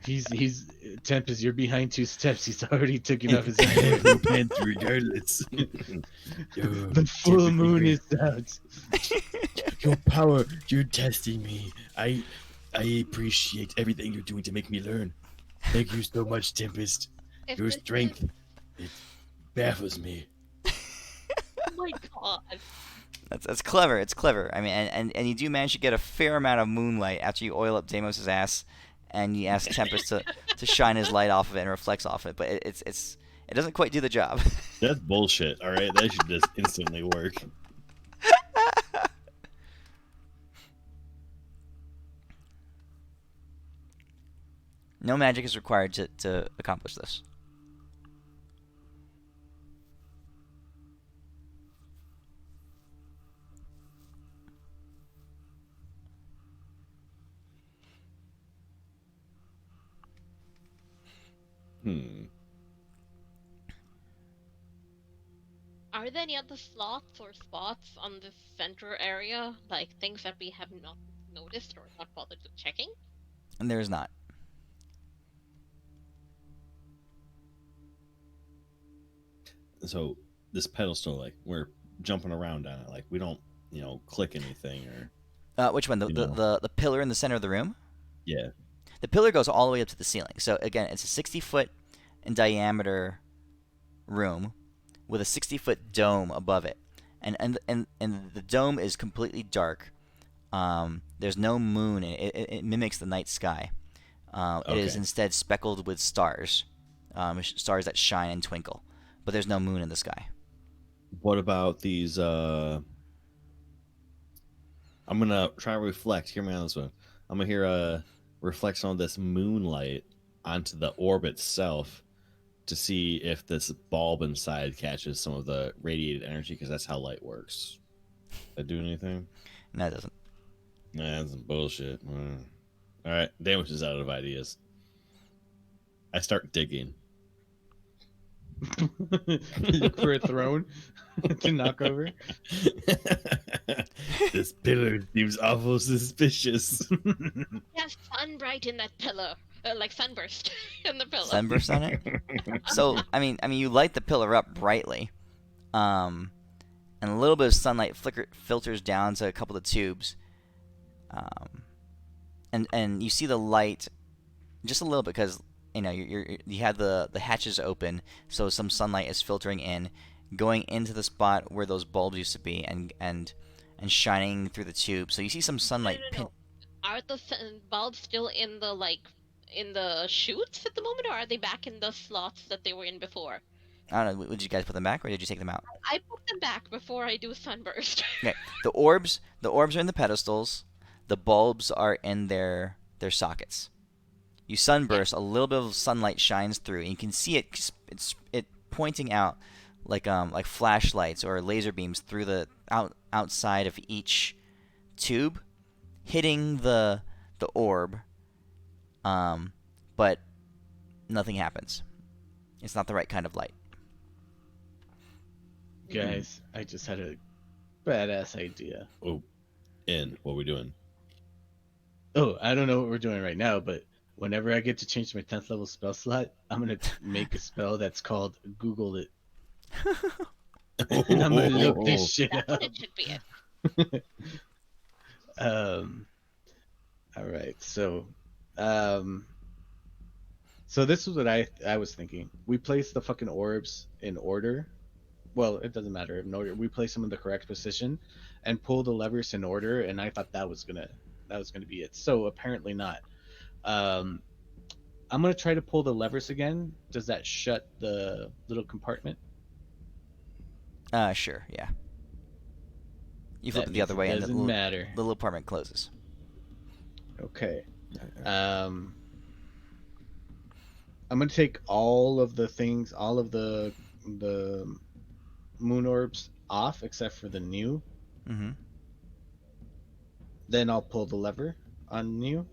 He's Tempest. You're behind 2 steps. He's already taken off his. Pants regardless. The full moon is out. Your power, you're testing me. I appreciate everything you're doing to make me learn. Thank you so much, Tempest. If Your this is- strength, it baffles me. Oh my god. That's clever. It's clever. I mean, and you do manage to get a fair amount of moonlight after you oil up Damos's ass, and you ask Tempest to shine his light off of it and reflects off it. But it doesn't quite do the job. That's bullshit, alright? That should just instantly work. No magic is required to accomplish this. Are there any other slots or spots on this center area, like things that we have not noticed or not bothered checking? And there is not. So this pedestal, like, we're jumping around on it. Like, we don't, click anything or... Which one? The pillar in the center of the room? Yeah. The pillar goes all the way up to the ceiling. So again, it's a 60-foot in diameter room with a 60-foot dome above it, and the dome is completely dark. There's no moon. It mimics the night sky. It is Okay. instead speckled with stars, stars that shine and twinkle. But there's no moon in the sky. What about these, I'm gonna try to reflect. Hear me on this one. I'm gonna reflect some of this moonlight onto the orb itself to see if this bulb inside catches some of the radiated energy, because that's how light works. That do anything? No, it doesn't. Nah, that's some bullshit. Alright, Damage is out of ideas. I start digging. Look for a throne to knock over. This pillar seems awful suspicious. Yes, sunbright in that pillar. Like sunburst in the pillar. Sunburst on it. So you light the pillar up brightly, and a little bit of sunlight filters down to a couple of tubes, and you see the light just a little bit because you have the hatches open, so some sunlight is filtering in, going into the spot where those bulbs used to be, and shining through the tube. So you see some sunlight. No. Are the bulbs still in the chutes at the moment, or are they back in the slots that they were in before? I don't know. Did you guys put them back, or did you take them out? I put them back before I do sunburst. Okay. The orbs are in the pedestals. The bulbs are in their sockets. You sunburst, a little bit of sunlight shines through, and you can see it pointing out like flashlights or laser beams through the outside of each tube, hitting the orb. But nothing happens. It's not the right kind of light. Guys, I just had a badass idea. Oh, what are we doing? Oh, I don't know what we're doing right now, but whenever I get to change my 10th level spell slot, I'm gonna make a spell that's called Google It. And I'm gonna look this shit That's up. what it should be. All right, so this is what I was thinking. We place the fucking orbs in order. Well, it doesn't matter in order. We place them in the correct position and pull the levers in order, and I thought that was gonna be it. So apparently not. I'm gonna try to pull the levers again. Does that shut the little compartment? Sure, yeah. You flip That it the other way, and the doesn't matter. little apartment closes. Okay. I'm gonna take all of the moon orbs off except for the new. Mm-hmm. Then I'll pull the lever on new.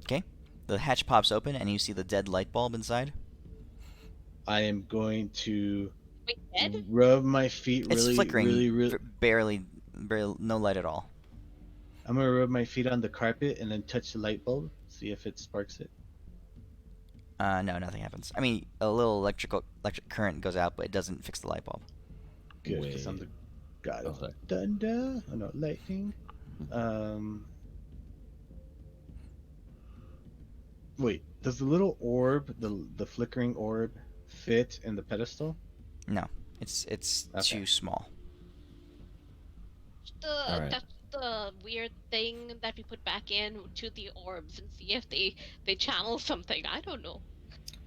Okay. The hatch pops open, and you see the dead light bulb inside. I am going to Wait, dead? rub my feet It's really, flickering, really. barely, no light at all. I'm gonna rub my feet on the carpet and then touch the light bulb, see if it sparks it. No, nothing happens. I mean, a little electric current goes out, but it doesn't fix the light bulb. Good, because I'm the god of sorry. thunder. Oh no, lightning. Wait, does the little orb, the flickering orb, fit in the pedestal? No, it's Okay. too small. Alright. That's the weird thing that we put back in to the orbs and see if they channel something. I don't know.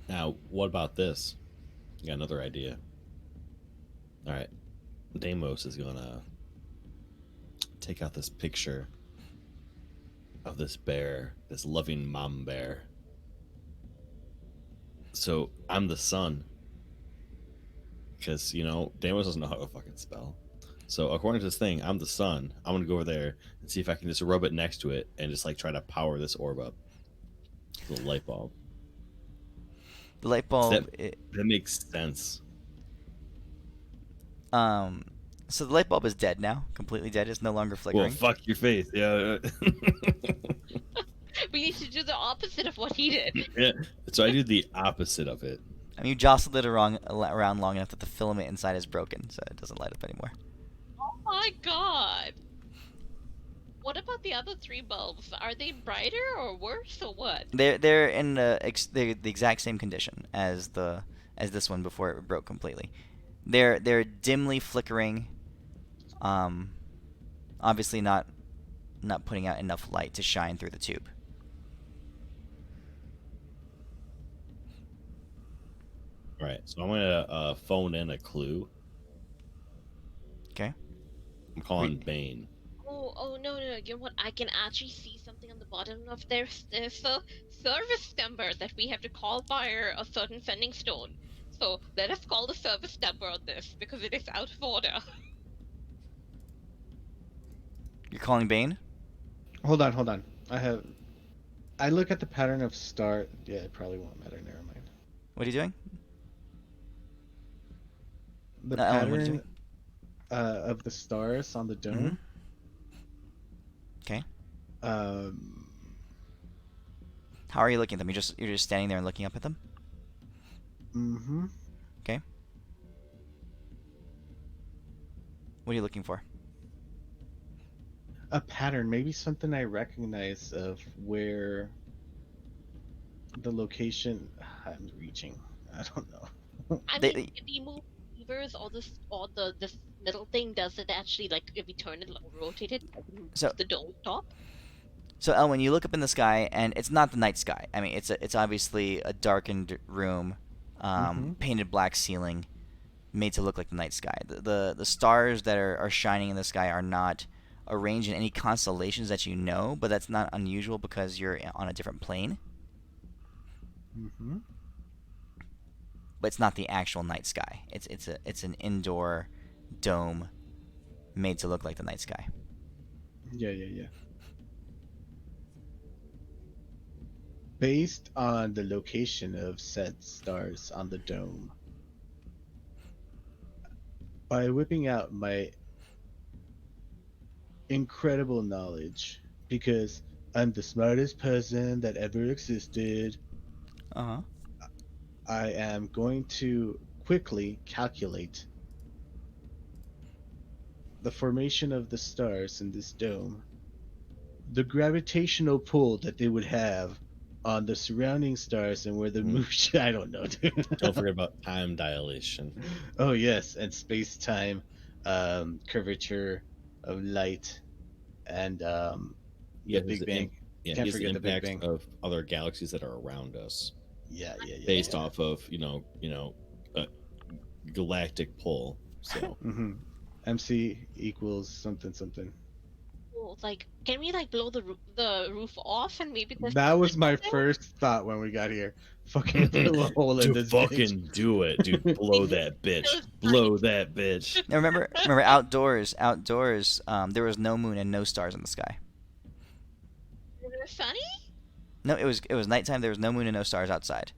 Now, what about this? I got another idea. All right, Deimos is gonna take out this picture of this bear, this loving mom bear. So I'm the sun, because Deimos doesn't know how to fucking spell. So according to this thing, I'm the sun. I'm gonna go over there and see if I can just rub it next to it and just like try to power this orb up. The light bulb. The light bulb. That makes sense. So the light bulb is dead now, completely dead. It's no longer Well, flickering. fuck your face. Yeah. We need to do the opposite of what he did. Yeah. So I do the opposite of it. I mean, you jostled it around long enough that the filament inside is broken, so it doesn't light up anymore. Oh my god. What about the other 3 bulbs? Are they brighter or worse or what? They're in the exact same condition as this one before it broke completely. They're dimly flickering. Obviously not putting out enough light to shine through the tube. All right. So I'm gonna phone in a clue. Okay. I'm calling Bane. Oh no, you know what? I can actually see something on the bottom of their service number that we have to call via a certain sending stone. So let us call the service number on this because it is out of order. You're calling Bane? Hold on. I look at the pattern of star. Yeah, it probably won't matter. Never mind. What are you doing? the Ellen, what are you pattern of the stars on the doing? dome. Okay. Um, How are you looking at them? You're just standing there and looking up at them? mm-hmm. Okay. What are you looking for? A pattern, maybe something I recognize of where the location. I'm reaching. I don't know. I They, mean, if we move levers, all this little thing, does it actually, like, if we turn it or rotate it, does it move So the dome top? So Elwin, you look up in the sky, and it's not the night sky. I mean, it's obviously a darkened room, Mm-hmm. painted black ceiling, made to look like the night sky. The stars that are shining in the sky are not arranged in any constellations that you know, but that's not unusual because you're on a different plane. Mm-hmm. But it's not the actual night sky. It's an indoor dome made to look like the night sky. Yeah. Based on the location of said stars on the dome, by whipping out my incredible knowledge, because I'm the smartest person that ever existed, Uh-huh. I am going to quickly calculate the formation of the stars in this dome, the gravitational pull that they would have on the surrounding stars, and where the moon. I don't know, dude. Don't forget about time dilation. Oh yes, and space-time curvature of light, and Yeah, the Big Bang. Can't here's the forget the Big impact Bang. of other galaxies that are around us, Yeah. based off of galactic pull. So Mm-hmm. MC equals something something. Oh, like, can we, like, blow the roof off and maybe there's That was my something there? first thought when we got here. Fucking blow a hole in dude, this fucking bitch. do it, dude. Blow that bitch. Blow that bitch. Now remember outdoors. There was no moon and no stars in the sky. Is it sunny? No, it was nighttime. There was no moon and no stars outside.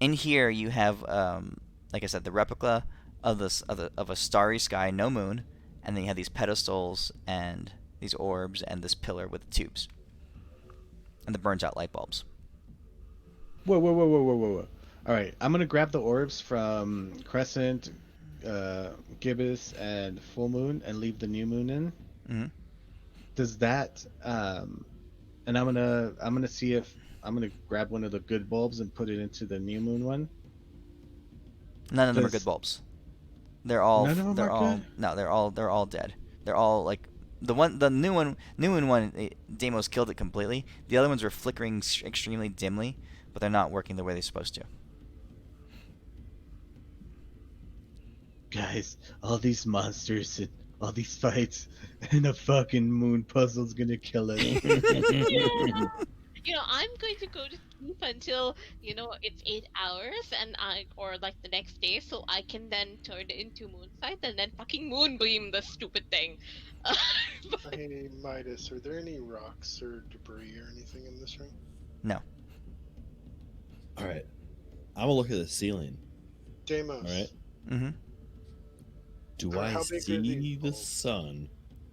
In here, you have, like I said, the replica of of a starry sky, no moon, and then you have these pedestals and these orbs and this pillar with the tubes and the burnt out light bulbs. Whoa. All right, I'm gonna grab the orbs from Crescent, Gibbous, and Full Moon, and leave the new moon in. Mhm. Does that and I'm gonna see if I'm gonna grab one of the good bulbs and put it into the new moon one. None of them are Does- good bulbs. They're all None of them they're are all good? no, they're all dead. They're all like the new one Deimos killed it completely. The other ones were flickering extremely dimly, but they're not working the way they're supposed to. Guys, all these monsters and all these fights, and a fucking moon puzzle's gonna kill us. I'm going to go to sleep until, it's 8 hours or like the next day, so I can then turn it into Moonsight and then fucking moonbeam the stupid thing. Hey, Midas, are there any rocks or debris or anything in this room? No. All right, I'm gonna look at the ceiling. Deimos. All right. Mm-hmm. Do How I big are see these the bulbs? sun?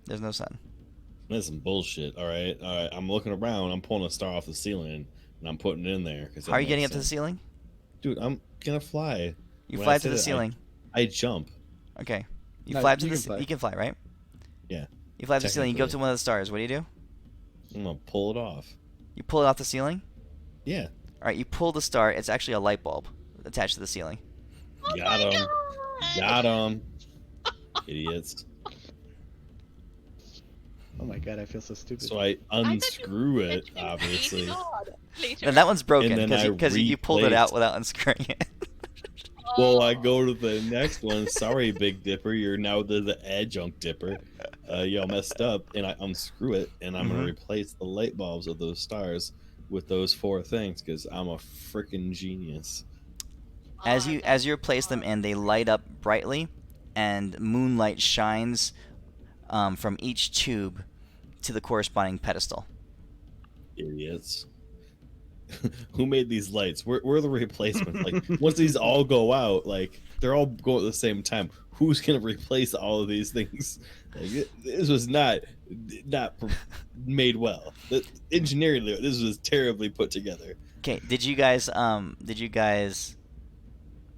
There's no sun. That's some bullshit. All right. I'm looking around. I'm pulling a star off the ceiling and I'm putting it in there. How are you getting up to the ceiling? Dude, I'm gonna fly. You When fly I up to say the that, ceiling. I jump. Okay. You No, fly up to you the can fly. You can fly, right? Yeah. You fly up to the ceiling. You go up to Technically. one of the stars. What do? I'm gonna pull it off. You pull it off the ceiling. Yeah. All right. You pull the star. It's actually a light bulb attached to the ceiling. Oh Got my him. God! Got him. Idiots. Oh my god, I feel so stupid. So I I thought you unscrew it, mentioned obviously. God later. No, that one's broken And then I because you pulled it out replaced- without unscrewing it. Well, I go to the next one. Sorry, Big Dipper. You're now the adjunct dipper. Y'all messed up, and I unscrew it, and I'm gonna replace the light bulbs of those stars with those 4 things because I'm a freaking genius. As you place them in, they light up brightly, and moonlight shines from each tube to the corresponding pedestal. Idiots. who made these lights? Where are the replacements? Like, once these all go out, like they're all going at the same time. Who's gonna replace all of these things? Like, this was not made well. Engineeringly, this was terribly put together. Okay, did you guys where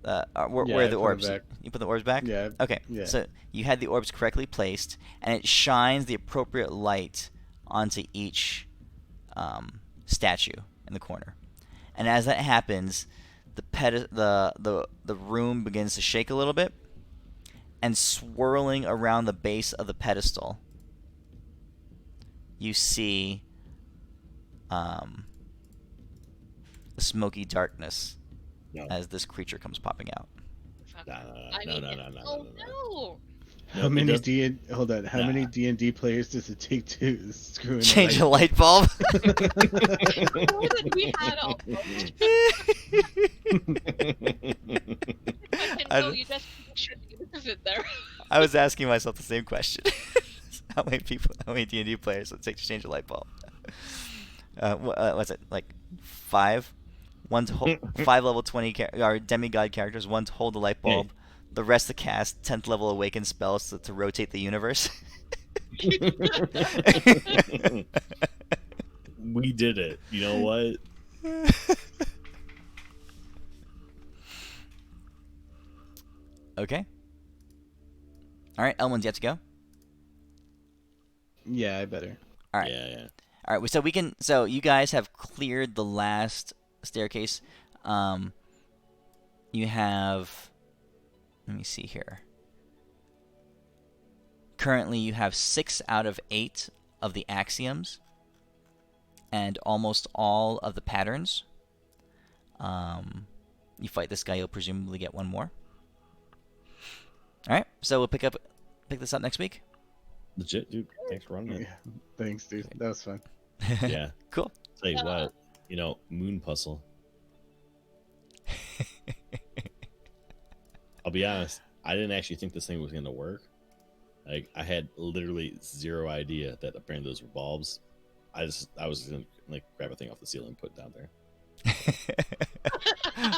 Yeah, are I the put 'em orbs? back. You put the orbs back? Yeah. Okay. Yeah. So you had the orbs correctly placed, and it shines the appropriate light onto each statue in the corner. And as that happens, the room begins to shake a little bit, and swirling around the base of the pedestal, you see smoky darkness No. as this creature comes popping out. No. How it many doesn't- Hold on. How Nah. many D&D players does it take to screw in Change a the light bulb. More than we had all. I No, d- you just should sit there. I was asking myself the same question. How many D&D players does it take to change a light bulb? What's it, like 5? One to hold 5 level 20 or demigod characters, one to hold the light bulb. The rest to cast 10th level awaken spells to rotate the universe. We did it. You know what? Okay. All right, Elwin's yet to go. Yeah, I better. All right. Yeah. All right. So you guys have cleared the last staircase. You have. Let me see here. Currently, you have 6 out of 8 of the axioms, and almost all of the patterns. You fight this guy, you'll presumably get 1 more. All right. So we'll pick this up next week. Legit, dude. Thanks for running it. Yeah. Thanks, dude. That was fun. Yeah. Cool. Tell you what, moon puzzle. I'll be honest, I didn't actually think this thing was gonna work. Like, I had literally zero idea that apparently those were bulbs. I was gonna like grab a thing off the ceiling and put it down there.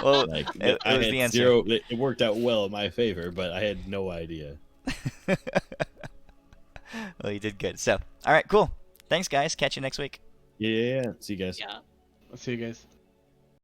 Well, Like, it I was had the answer. zero. It worked out well in my favor, but I had no idea. Well, you did good. So, all right, cool. Thanks, guys. Catch you next week. Yeah. See you guys. Yeah. I'll see you guys.